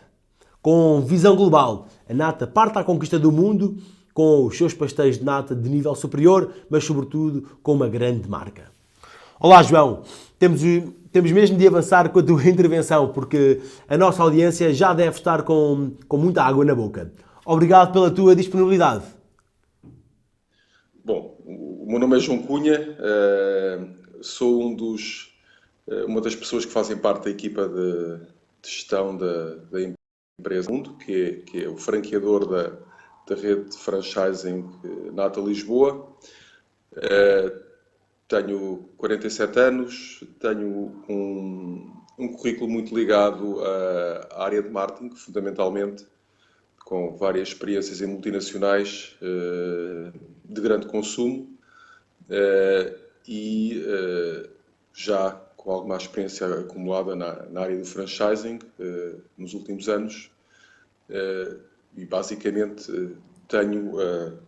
Com visão global, a Nata parte à conquista do mundo com os seus pastéis de nata de nível superior, mas sobretudo com uma grande marca. Olá, João. Temos mesmo de avançar com a tua intervenção, porque a nossa audiência já deve estar com muita água na boca. Obrigado pela tua disponibilidade. Bom, o meu nome é João Cunha, sou uma das pessoas que fazem parte da equipa de gestão da empresa Mundo, que é o franqueador da rede de franchising Nata Lisboa. Tenho 47 anos, tenho um currículo muito ligado à área de marketing, fundamentalmente, com várias experiências em multinacionais de grande consumo e já com alguma experiência acumulada na área do franchising nos últimos anos e basicamente tenho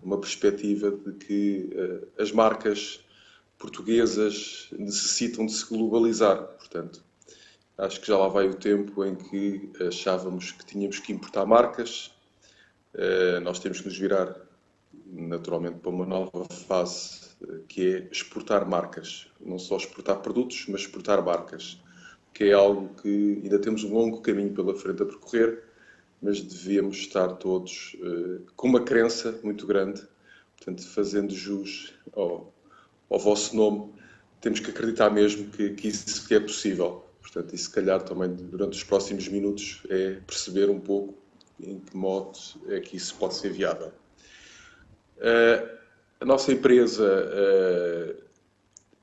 uma perspectiva de que as marcas portuguesas necessitam de se globalizar. Portanto, acho que já lá vai o tempo em que achávamos que tínhamos que importar marcas. Nós temos que nos virar naturalmente para uma nova fase que é exportar marcas, não só exportar produtos, mas exportar marcas, que é algo que ainda temos um longo caminho pela frente a percorrer, mas devíamos estar todos com uma crença muito grande, portanto, fazendo jus ao vosso nome, temos que acreditar mesmo que isso é possível. Portanto, e se calhar também durante os próximos minutos é perceber um pouco em que modo é que isso pode ser viável. A nossa empresa,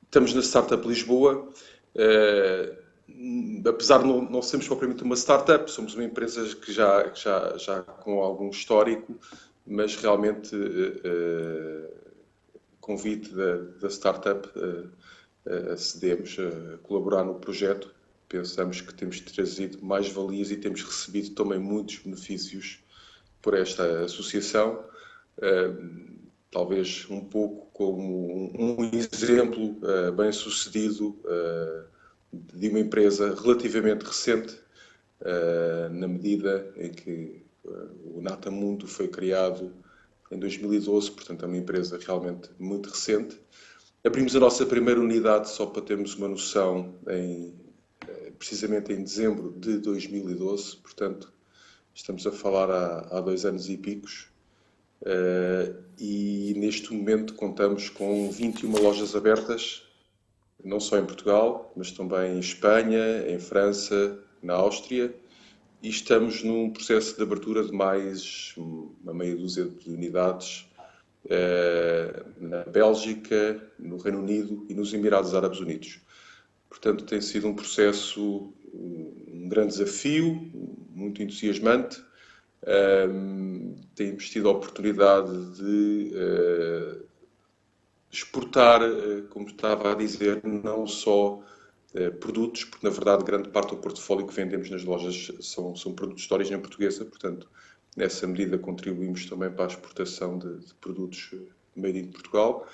estamos na Startup Lisboa, apesar de não sermos propriamente uma startup, somos uma empresa que já com algum histórico, mas realmente convite da startup acedemos a colaborar no projeto. Pensamos que temos trazido mais valias e temos recebido também muitos benefícios por esta associação. Talvez um pouco como um exemplo bem sucedido de uma empresa relativamente recente, na medida em que o Nata Mundo foi criado em 2012, portanto é uma empresa realmente muito recente. Abrimos a nossa primeira unidade, só para termos uma noção, precisamente em dezembro de 2012, portanto estamos a falar há 2 anos e picos. E neste momento contamos com 21 lojas abertas, não só em Portugal, mas também em Espanha, em França, na Áustria, e estamos num processo de abertura de mais uma meia dúzia de unidades na Bélgica, no Reino Unido e nos Emirados Árabes Unidos. Portanto, tem sido um processo, um grande desafio, muito entusiasmante. Temos tido a oportunidade de exportar, como estava a dizer, não só produtos, porque na verdade grande parte do portfólio que vendemos nas lojas são produtos de origem portuguesa, portanto, nessa medida contribuímos também para a exportação de produtos made in Portugal,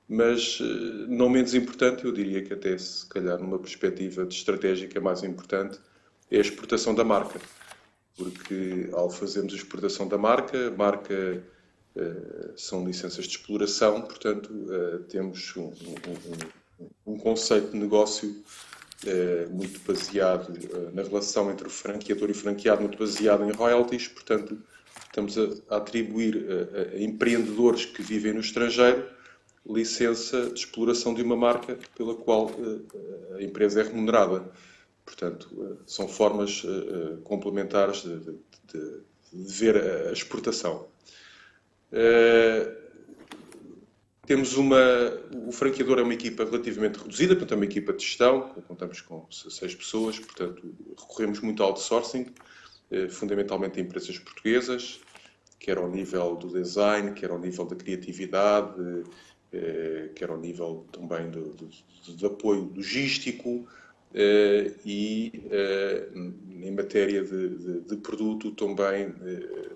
mas não menos importante, eu diria que até se calhar numa perspectiva de estratégica mais importante, é a exportação da marca, porque ao fazermos a exportação da marca, a marca são licenças de exploração, portanto temos um conceito de negócio muito baseado na relação entre o franqueador e o franqueado, muito baseado em royalties, portanto estamos a atribuir a empreendedores que vivem no estrangeiro licença de exploração de uma marca pela qual a empresa é remunerada. Portanto, são formas complementares de ver a exportação. O franqueador é uma equipa relativamente reduzida, portanto é uma equipa de gestão, contamos com 6 pessoas, portanto recorremos muito ao outsourcing, fundamentalmente a empresas portuguesas, quer ao nível do design, quer ao nível da criatividade, quer ao nível também do apoio logístico, e em matéria de produto também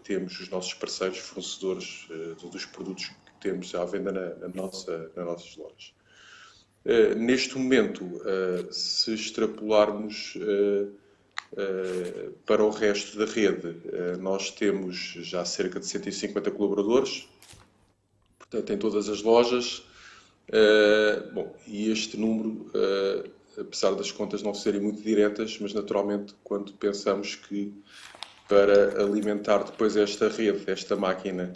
temos os nossos parceiros fornecedores dos produtos que temos à venda nas nossas lojas. Neste momento, se extrapolarmos para o resto da rede, nós temos já cerca de 150 colaboradores, portanto, em todas as lojas. E este número, apesar das contas não serem muito diretas, mas naturalmente quando pensamos que para alimentar depois esta rede, esta máquina,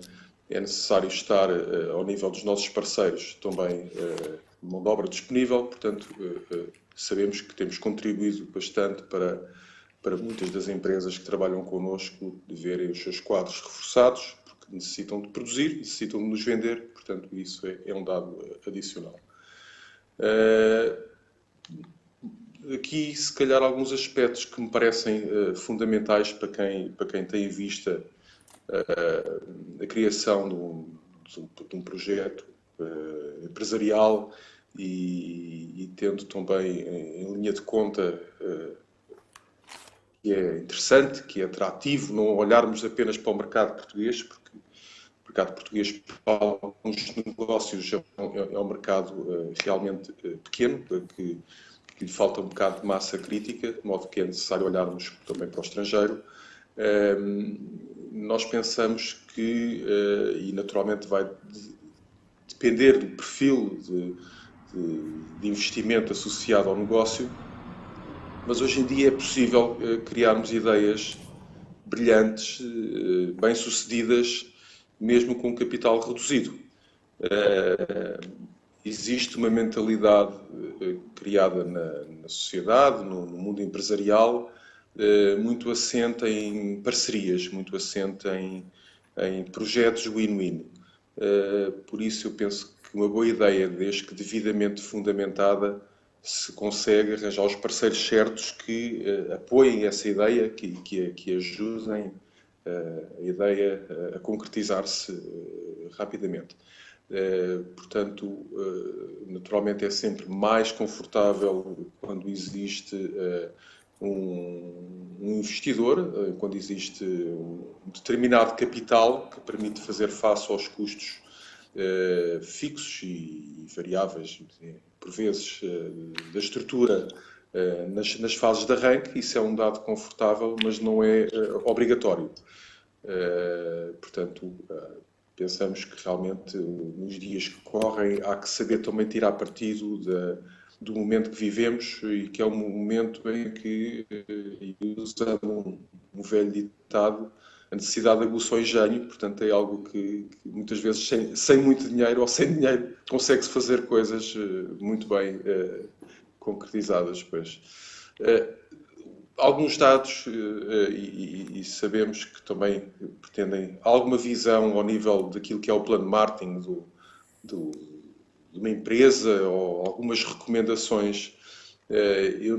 é necessário estar ao nível dos nossos parceiros também mão de obra disponível, portanto sabemos que temos contribuído bastante para muitas das empresas que trabalham connosco de verem os seus quadros reforçados, porque necessitam de produzir, necessitam de nos vender, portanto isso é um dado adicional. Aqui, se calhar, alguns aspectos que me parecem fundamentais para quem tem em vista a criação de um projeto empresarial e tendo também em linha de conta que é interessante, que é atrativo, não olharmos apenas para o mercado português, porque o mercado português para alguns negócios é um mercado realmente pequeno, que lhe falta um bocado de massa crítica, de modo que é necessário olharmos também para o estrangeiro. Nós pensamos que, e naturalmente vai depender do perfil de investimento associado ao negócio, mas hoje em dia é possível criarmos ideias brilhantes, bem-sucedidas, mesmo com um capital reduzido. Existe uma mentalidade criada na sociedade, no mundo empresarial, muito assente em parcerias, muito assente em projetos win-win. Por isso eu penso que uma boa ideia, desde que devidamente fundamentada, se consegue arranjar os parceiros certos que apoiem essa ideia, que ajudem a ideia a concretizar-se rapidamente. Portanto, naturalmente é sempre mais confortável quando existe um investidor, quando existe um determinado capital que permite fazer face aos custos fixos e variáveis, por vezes, da estrutura nas fases de arranque. Isso é um dado confortável, mas não é obrigatório. Portanto, pensamos que realmente nos dias que correm há que saber também tirar partido do momento que vivemos, e que é um momento em que, usando um velho ditado, a necessidade aguça o engenho. Portanto é algo que muitas vezes sem muito dinheiro ou sem dinheiro consegue-se fazer coisas muito bem concretizadas. Pois. Alguns dados, e sabemos que também pretendem alguma visão ao nível daquilo que é o plano de marketing de uma empresa, ou algumas recomendações. Eu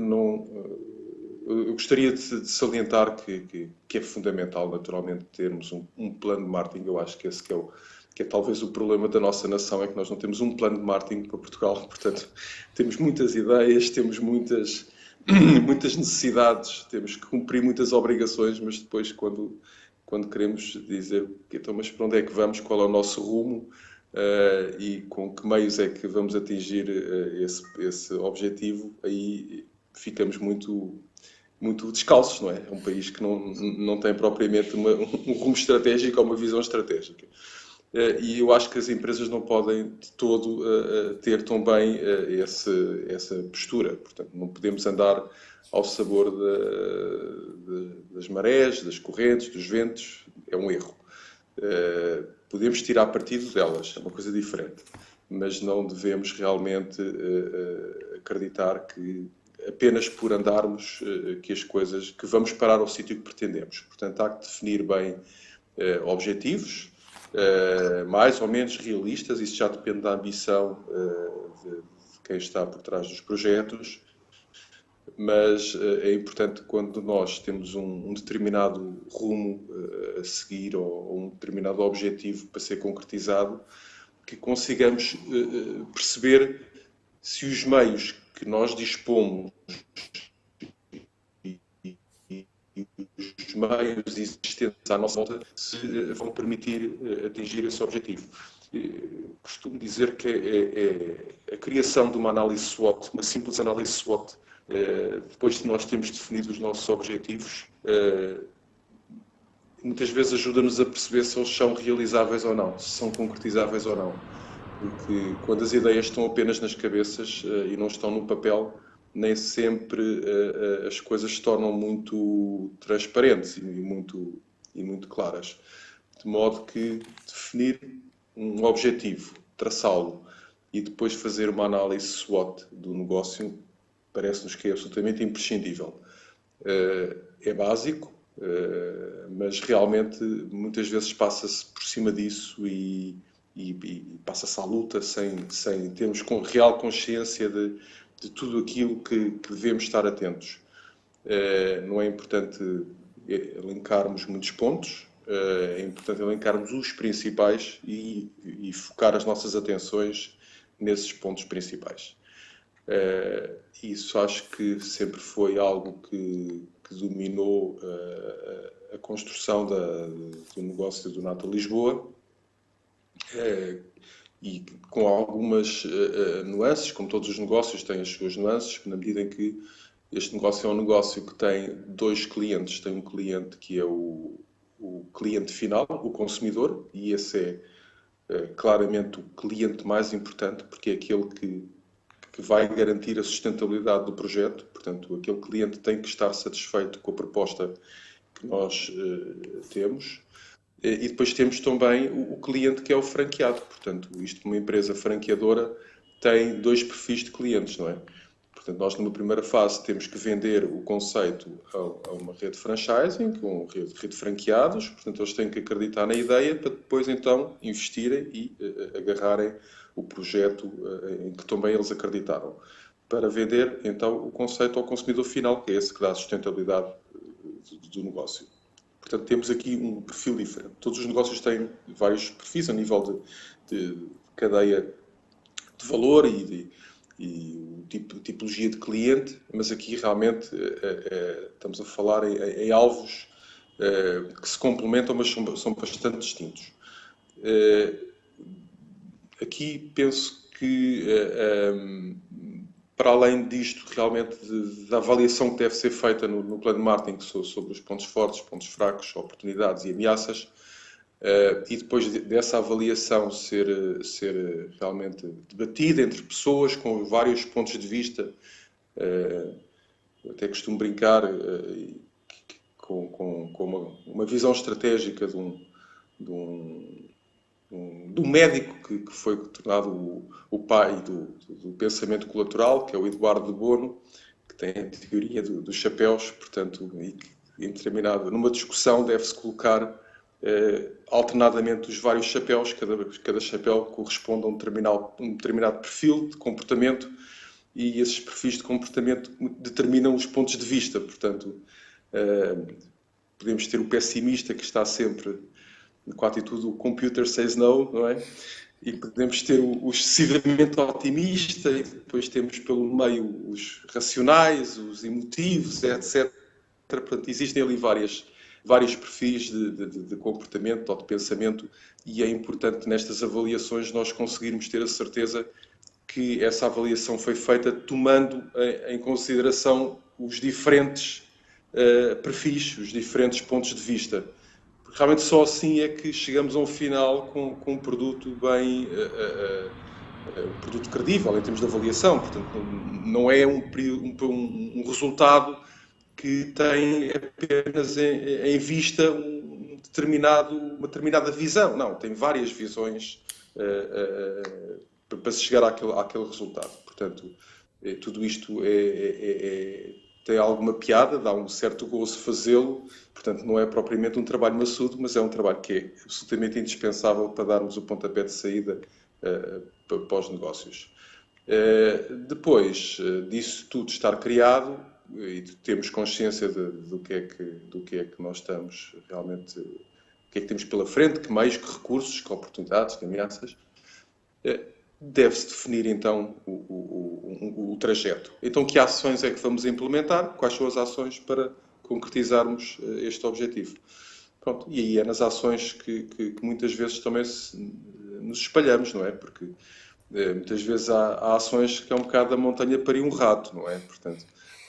gostaria de salientar que é fundamental, naturalmente, termos um plano de marketing. Eu acho que esse que que é talvez o problema da nossa nação, é que nós não temos um plano de marketing para Portugal. Portanto, temos muitas ideias, temos muitas necessidades, temos que cumprir muitas obrigações, mas depois quando queremos dizer, então, mas para onde é que vamos, qual é o nosso rumo, e com que meios é que vamos atingir esse objetivo, aí ficamos muito descalços, não é? É um país que não tem propriamente um rumo estratégico ou uma visão estratégica. E eu acho que as empresas não podem de todo ter também essa postura. Portanto, não podemos andar ao sabor das marés, das correntes, dos ventos. É um erro. Podemos tirar partido delas, é uma coisa diferente. Mas não devemos realmente acreditar que apenas por andarmos que vamos parar ao sítio que pretendemos. Portanto, há que definir bem objetivos, mais ou menos realistas. Isso já depende da ambição de quem está por trás dos projetos, mas é importante, quando nós temos um determinado rumo a seguir ou um determinado objetivo para ser concretizado, que consigamos perceber se os meios que nós dispomos e os meios existentes à nossa volta se vão permitir atingir esse objetivo. Costumo dizer que a criação de uma análise SWOT, uma simples análise SWOT, depois de nós termos definido os nossos objetivos, muitas vezes ajuda-nos a perceber se eles são realizáveis ou não, se são concretizáveis ou não. Porque quando as ideias estão apenas nas cabeças e não estão no papel, nem sempre as coisas se tornam muito transparentes e muito claras. De modo que definir um objetivo, traçá-lo e depois fazer uma análise SWOT do negócio parece-nos que é absolutamente imprescindível. É básico, mas realmente muitas vezes passa-se por cima disso e passa-se à luta sem termos real consciência de tudo aquilo que devemos estar atentos. Não é importante elencarmos muitos pontos, é importante elencarmos os principais e focar as nossas atenções nesses pontos principais. Isso acho que sempre foi algo que dominou a construção do negócio do Nata Lisboa, e com algumas nuances, como todos os negócios têm as suas nuances, na medida em que este negócio é um negócio que tem dois clientes. Tem um cliente que é o cliente final, o consumidor, e esse é claramente o cliente mais importante, porque é aquele que vai garantir a sustentabilidade do projeto. Portanto, aquele cliente tem que estar satisfeito com a proposta que nós temos. E depois temos também o cliente, que é o franqueado. Portanto, uma empresa franqueadora tem dois perfis de clientes, não é? Portanto, nós numa primeira fase temos que vender o conceito a uma rede de franchising, uma rede de franqueados. Portanto, eles têm que acreditar na ideia para depois então investirem e agarrarem o projeto em que também eles acreditaram, para vender então o conceito ao consumidor final, que é esse que dá a sustentabilidade do negócio. Portanto, temos aqui um perfil diferente. Todos os negócios têm vários perfis a nível de cadeia de valor e tipologia de cliente, mas aqui realmente estamos a falar em alvos que se complementam, mas são bastante distintos. Aqui penso que, para além disto, realmente, da avaliação que deve ser feita no plano de marketing sobre os pontos fortes, pontos fracos, oportunidades e ameaças, e depois dessa avaliação ser realmente debatida entre pessoas com vários pontos de vista, eu até costumo brincar com uma visão estratégica de um médico que foi tornado o pai do pensamento colateral, que é o Eduardo de Bono, que tem a teoria dos chapéus. Portanto, numa discussão deve-se colocar alternadamente os vários chapéus. Cada chapéu corresponde a um determinado perfil de comportamento, e esses perfis de comportamento determinam os pontos de vista. Portanto, podemos ter o pessimista, que está sempre com a atitude do computer says no, não é? E podemos ter o excessivamente otimista e depois temos pelo meio os racionais, os emotivos, etc. Portanto, existem ali vários perfis de comportamento ou de pensamento e é importante nestas avaliações nós conseguirmos ter a certeza que essa avaliação foi feita tomando em consideração os diferentes perfis, os diferentes pontos de vista. Realmente só assim é que chegamos a um final com um produto bem... um produto credível em termos de avaliação. Portanto, não é um resultado que tem apenas em vista uma determinada visão. Não, tem várias visões para se chegar àquele resultado. Portanto, tudo isto tem alguma piada, dá um certo gozo fazê-lo. Portanto, não é propriamente um trabalho maçudo, mas é um trabalho que é absolutamente indispensável para darmos o pontapé de saída para os negócios. Depois disso tudo estar criado e temos consciência do que é que nós estamos realmente, o que é que temos pela frente, que meios, que recursos, que oportunidades, que ameaças, deve-se definir então o trajeto. Então, que ações é que vamos implementar? Quais são as ações para concretizarmos este objetivo? Pronto, e aí é nas ações que muitas vezes também nos espalhamos, não é? Porque muitas vezes há ações que é um bocado a montanha parir um rato, não é? Portanto,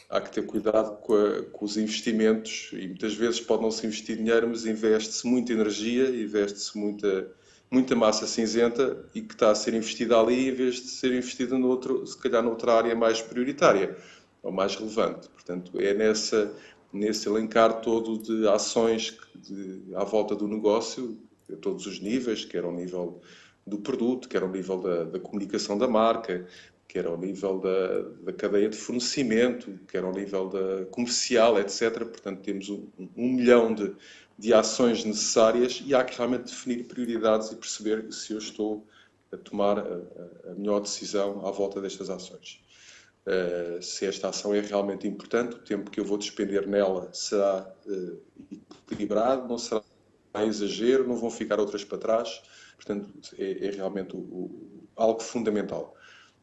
há que ter cuidado com os investimentos e muitas vezes pode não se investir dinheiro, mas investe-se muita energia, investe-se muita massa cinzenta e que está a ser investida ali em vez de ser investida se calhar noutra área mais prioritária ou mais relevante. Portanto, é nesse elencar todo de ações à volta do negócio, a todos os níveis, quer ao nível do produto, quer ao nível da comunicação da marca, quer ao nível da cadeia de fornecimento, quer ao nível da comercial, etc. Portanto, temos um milhão de ações necessárias e há que realmente definir prioridades e perceber se eu estou a tomar a melhor decisão à volta destas ações. Se esta ação é realmente importante, o tempo que eu vou despender nela será equilibrado, não será exagero, não vão ficar outras para trás. Portanto, é realmente algo fundamental.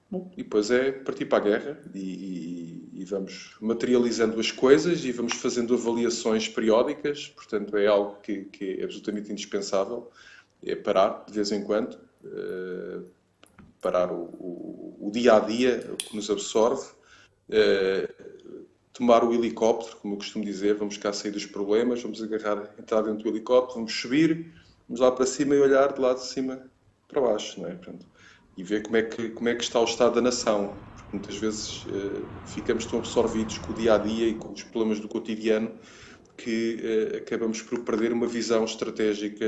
Bom, e depois é partir para a guerra e vamos materializando as coisas e vamos fazendo avaliações periódicas. Portanto, é algo que é absolutamente indispensável. É parar de vez em quando, parar o dia-a-dia, o que nos absorve, tomar o helicóptero, como eu costumo dizer, vamos cá sair dos problemas, vamos entrar dentro do helicóptero, vamos subir, vamos lá para cima e olhar de lá de cima para baixo, não é? Portanto, e ver como é que está o estado da nação. Porque muitas vezes ficamos tão absorvidos com o dia-a-dia e com os problemas do cotidiano que acabamos por perder uma visão estratégica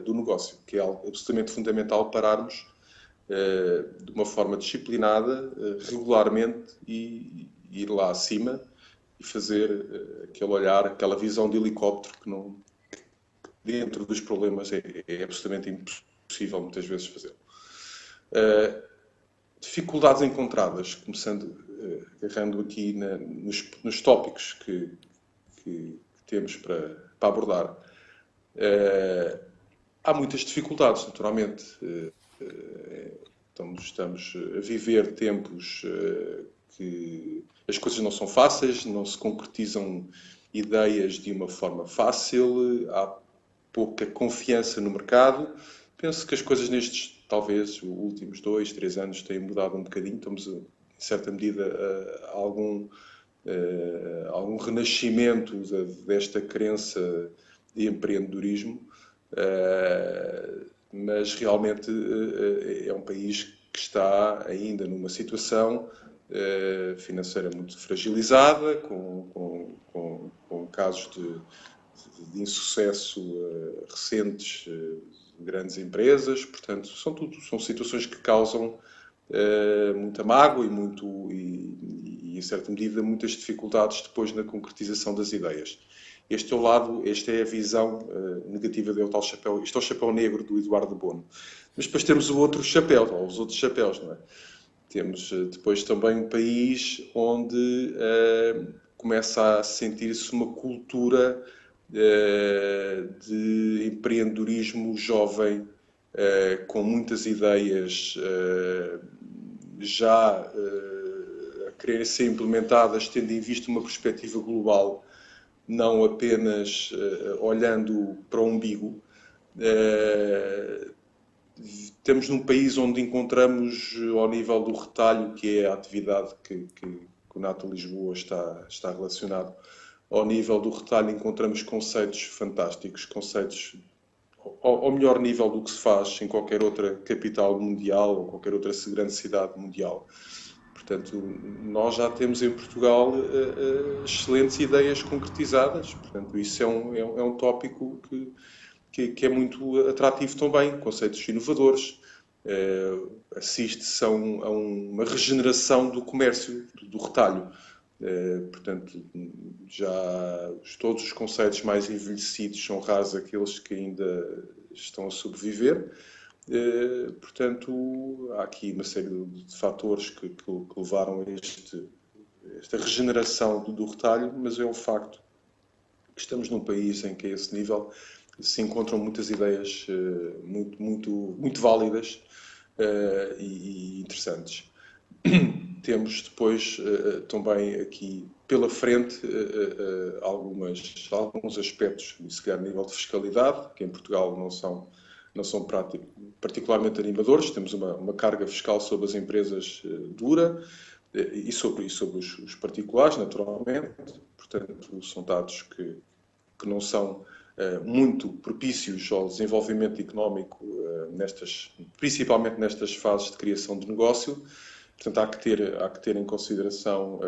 do negócio, que é algo absolutamente fundamental pararmos de uma forma disciplinada, regularmente, e ir lá acima e fazer aquele olhar, aquela visão de helicóptero que não, dentro dos problemas é absolutamente impossível muitas vezes fazer. Dificuldades encontradas, começando, agarrando aqui nos tópicos que temos para abordar. Há muitas dificuldades, naturalmente. Estamos a viver tempos que as coisas não são fáceis, não se concretizam ideias de uma forma fácil, há pouca confiança no mercado. Penso que as coisas nestes, talvez, os últimos 2, 3 anos têm mudado um bocadinho. Estamos, em certa medida, a algum renascimento desta crença de empreendedorismo, mas realmente é um país que está ainda numa situação financeira muito fragilizada, com casos de insucesso recentes de grandes empresas. Portanto, são situações que causam muita mágoa e, em certa medida, muitas dificuldades depois na concretização das ideias. Esta é a visão negativa do tal chapéu. Isto é o chapéu negro do Eduardo de Bono. Mas depois temos o outro chapéu, ou os outros chapéus, não é? Temos depois também um país onde começa a sentir-se uma cultura de empreendedorismo jovem, com muitas ideias já a quererem ser implementadas, tendo em vista uma perspectiva global, não apenas olhando para o umbigo. Estamos num país onde encontramos, ao nível do retalho, que é a atividade que o Nato Lisboa está relacionado, ao nível do retalho encontramos conceitos fantásticos, conceitos ao melhor nível do que se faz em qualquer outra capital mundial ou qualquer outra grande cidade mundial. Portanto, nós já temos em Portugal excelentes ideias concretizadas. Portanto, isso é um tópico que é muito atrativo também, conceitos inovadores. Assiste-se a uma regeneração do comércio, do retalho. Portanto, já todos os conceitos mais envelhecidos são raros aqueles que ainda estão a sobreviver. Portanto, há aqui uma série de fatores que levaram a esta regeneração do retalho, mas é um facto que estamos num país em que, a esse nível, se encontram muitas ideias muito válidas e interessantes. Temos depois também aqui pela frente alguns aspectos, se calhar a nível de fiscalidade, que em Portugal não são particularmente animadores. Temos uma carga fiscal sobre as empresas dura e sobre os particulares, naturalmente. Portanto, são dados que não são muito propícios ao desenvolvimento económico, principalmente nestas fases de criação de negócio. Portanto, há que ter em consideração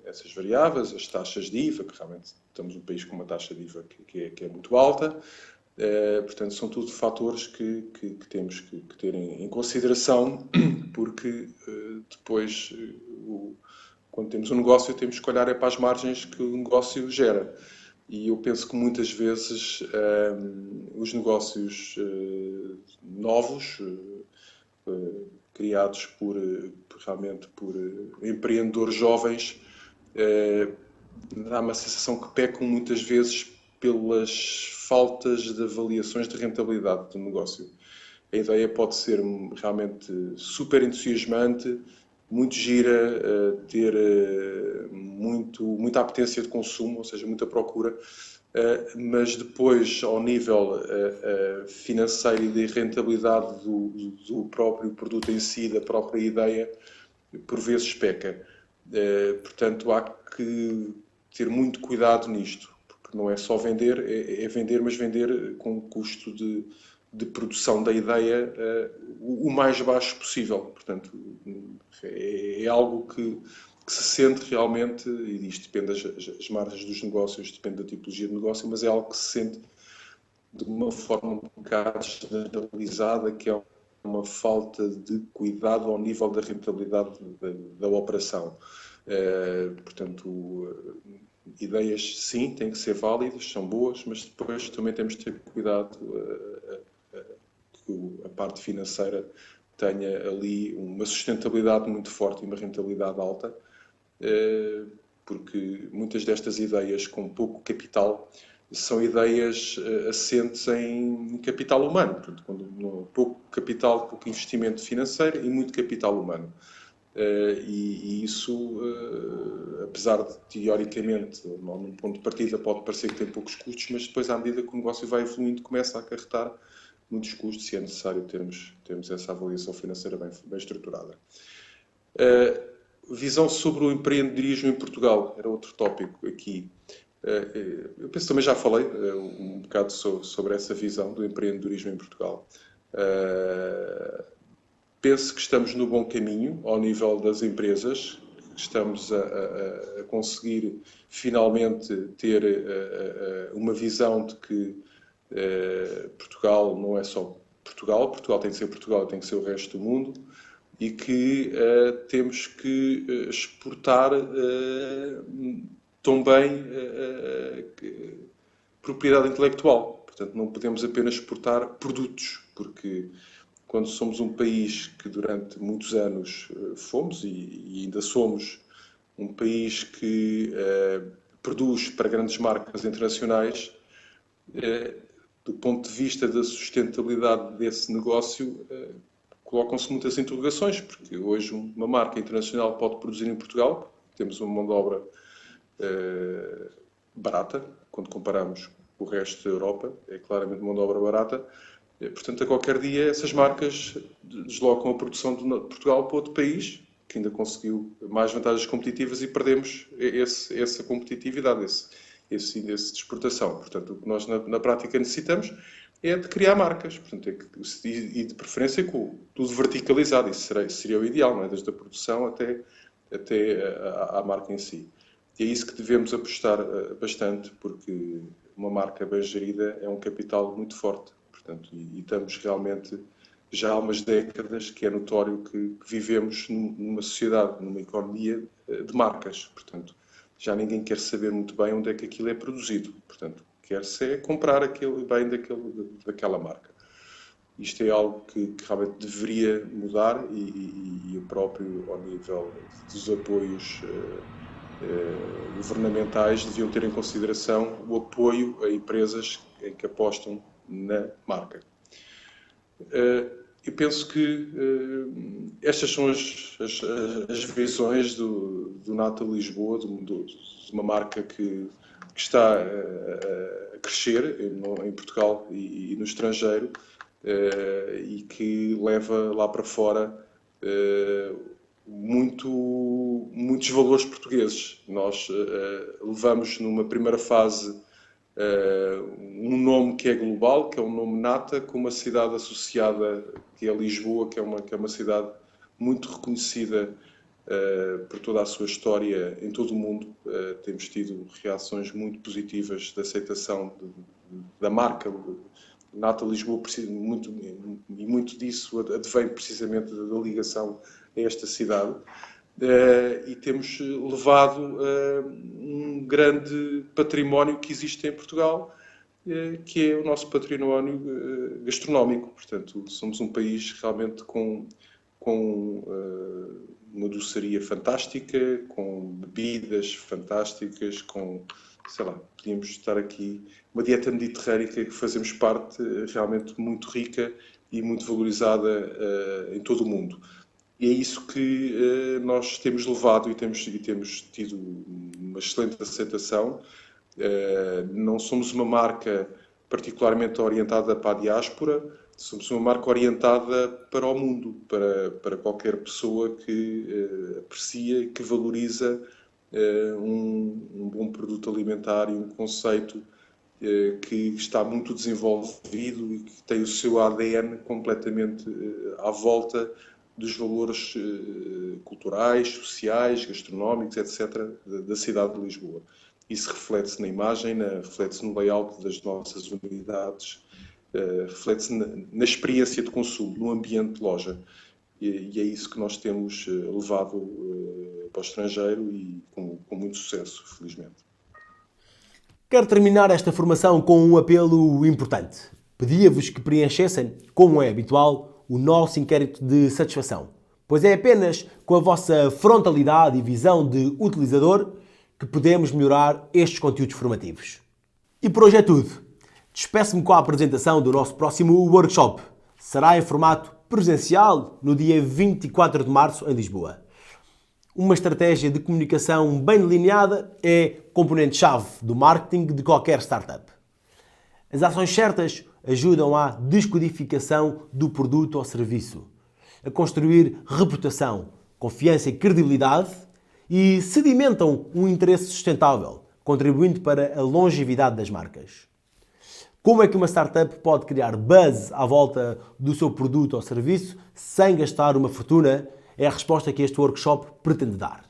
essas variáveis, as taxas de IVA, que realmente estamos num país com uma taxa de IVA que é muito alta. Portanto, são tudo fatores que temos que ter em consideração, porque depois, quando temos um negócio, temos que olhar para as margens que o negócio gera. E eu penso que muitas vezes os negócios novos, criados realmente por empreendedores jovens, dá uma sensação que pecam muitas vezes pelas faltas de avaliações de rentabilidade do negócio. A ideia pode ser realmente super entusiasmante, muito gira, ter muita apetência de consumo, ou seja, muita procura, mas depois, ao nível financeiro e de rentabilidade do próprio produto em si, da própria ideia, por vezes peca. Portanto, há que ter muito cuidado nisto, porque não é só vender, é vender, mas vender com o custo de produção da ideia o mais baixo possível. Portanto, é algo que se sente realmente, e isto depende das margens dos negócios, depende da tipologia de negócio, mas é algo que se sente de uma forma um bocado generalizada, que é uma falta de cuidado ao nível da rentabilidade da operação. Portanto, ideias sim, têm que ser válidas, são boas, mas depois também temos de ter cuidado que a parte financeira tenha ali uma sustentabilidade muito forte e uma rentabilidade alta, porque muitas destas ideias com pouco capital são ideias assentes em capital humano, portanto, pouco capital, pouco investimento financeiro e muito capital humano. E isso, apesar de, teoricamente, num ponto de partida pode parecer que tem poucos custos, mas depois, à medida que o negócio vai evoluindo, começa a acarretar muitos custos e é necessário termos essa avaliação financeira bem estruturada. Visão sobre o empreendedorismo em Portugal, era outro tópico aqui. Eu penso que também já falei um bocado sobre essa visão do empreendedorismo em Portugal. Penso que estamos no bom caminho ao nível das empresas, estamos a conseguir finalmente ter uma visão de que Portugal não é só Portugal tem que ser Portugal, tem que ser o resto do mundo, e que temos que exportar também propriedade intelectual. Portanto, não podemos apenas exportar produtos, porque quando somos um país que durante muitos anos fomos e ainda somos um país que produz para grandes marcas internacionais, do ponto de vista da sustentabilidade desse negócio, colocam-se muitas interrogações, porque hoje uma marca internacional pode produzir em Portugal, temos uma mão de obra barata, quando comparamos com o resto da Europa, é claramente uma mão de obra barata. Portanto, a qualquer dia essas marcas deslocam a produção de Portugal para outro país, que ainda conseguiu mais vantagens competitivas, e perdemos essa competitividade, esse de exportação. Portanto, o que nós na prática necessitamos é de criar marcas, portanto, e de preferência com tudo verticalizado. Isso seria o ideal, não é? Desde a produção até à marca em si. E é isso que devemos apostar bastante, porque uma marca bem gerida é um capital muito forte. Portanto, e estamos realmente, já há umas décadas, que é notório que vivemos numa sociedade, numa economia de marcas. Portanto, já ninguém quer saber muito bem onde é que aquilo é produzido. Portanto, quer-se comprar aquele bem daquela marca. Isto é algo que realmente deveria mudar, e o próprio, ao nível dos apoios governamentais, deviam ter em consideração o apoio a empresas em que apostam na marca. Eu penso que estas são as visões do Nata Lisboa, de uma marca que está a crescer em Portugal e no estrangeiro, e que leva lá para fora muitos valores portugueses. Nós levamos numa primeira fase um nome que é global, que é o nome Nata, com uma cidade associada, que é Lisboa, que é uma cidade muito reconhecida por toda a sua história em todo o mundo. Temos tido reações muito positivas de aceitação da marca Nata Lisboa, e muito disso advém precisamente da ligação a esta cidade. E temos levado um grande património que existe em Portugal, que é o nosso património gastronómico. Portanto, somos um país realmente com uma doçaria fantástica, com bebidas fantásticas, podíamos estar aqui, uma dieta mediterrânica que fazemos parte, realmente muito rica e muito valorizada em todo o mundo. E é isso que nós temos levado e temos tido uma excelente aceitação. Não somos uma marca particularmente orientada para a diáspora, somos uma marca orientada para o mundo, para qualquer pessoa que aprecia e que valoriza um bom produto alimentar e um conceito que está muito desenvolvido e que tem o seu ADN completamente à volta dos valores culturais, sociais, gastronómicos, etc., da cidade de Lisboa. Isso reflete-se na imagem, reflete-se no layout das nossas unidades, reflete-se na experiência de consumo, no ambiente de loja. E é isso que nós temos levado para o estrangeiro, e com muito sucesso, felizmente. Quero terminar esta formação com um apelo importante. Pedia-vos que preenchessem, como é habitual, o nosso inquérito de satisfação, pois é apenas com a vossa frontalidade e visão de utilizador que podemos melhorar estes conteúdos formativos. E por hoje é tudo. Despeço-me com a apresentação do nosso próximo workshop. Será em formato presencial no dia 24 de março em Lisboa. Uma estratégia de comunicação bem delineada é componente-chave do marketing de qualquer startup. As ações certas ajudam à descodificação do produto ou serviço, a construir reputação, confiança e credibilidade, e sedimentam um interesse sustentável, contribuindo para a longevidade das marcas. Como é que uma startup pode criar buzz à volta do seu produto ou serviço sem gastar uma fortuna? É a resposta que este workshop pretende dar.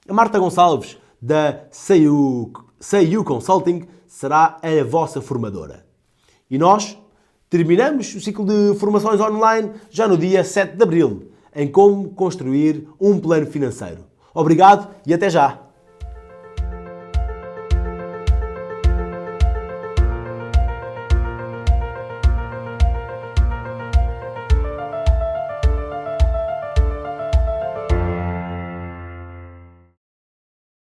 A Marta Gonçalves, da SeiU Consulting, será a vossa formadora. E nós terminamos o ciclo de formações online já no dia 7 de abril, em como construir um plano financeiro. Obrigado e até já!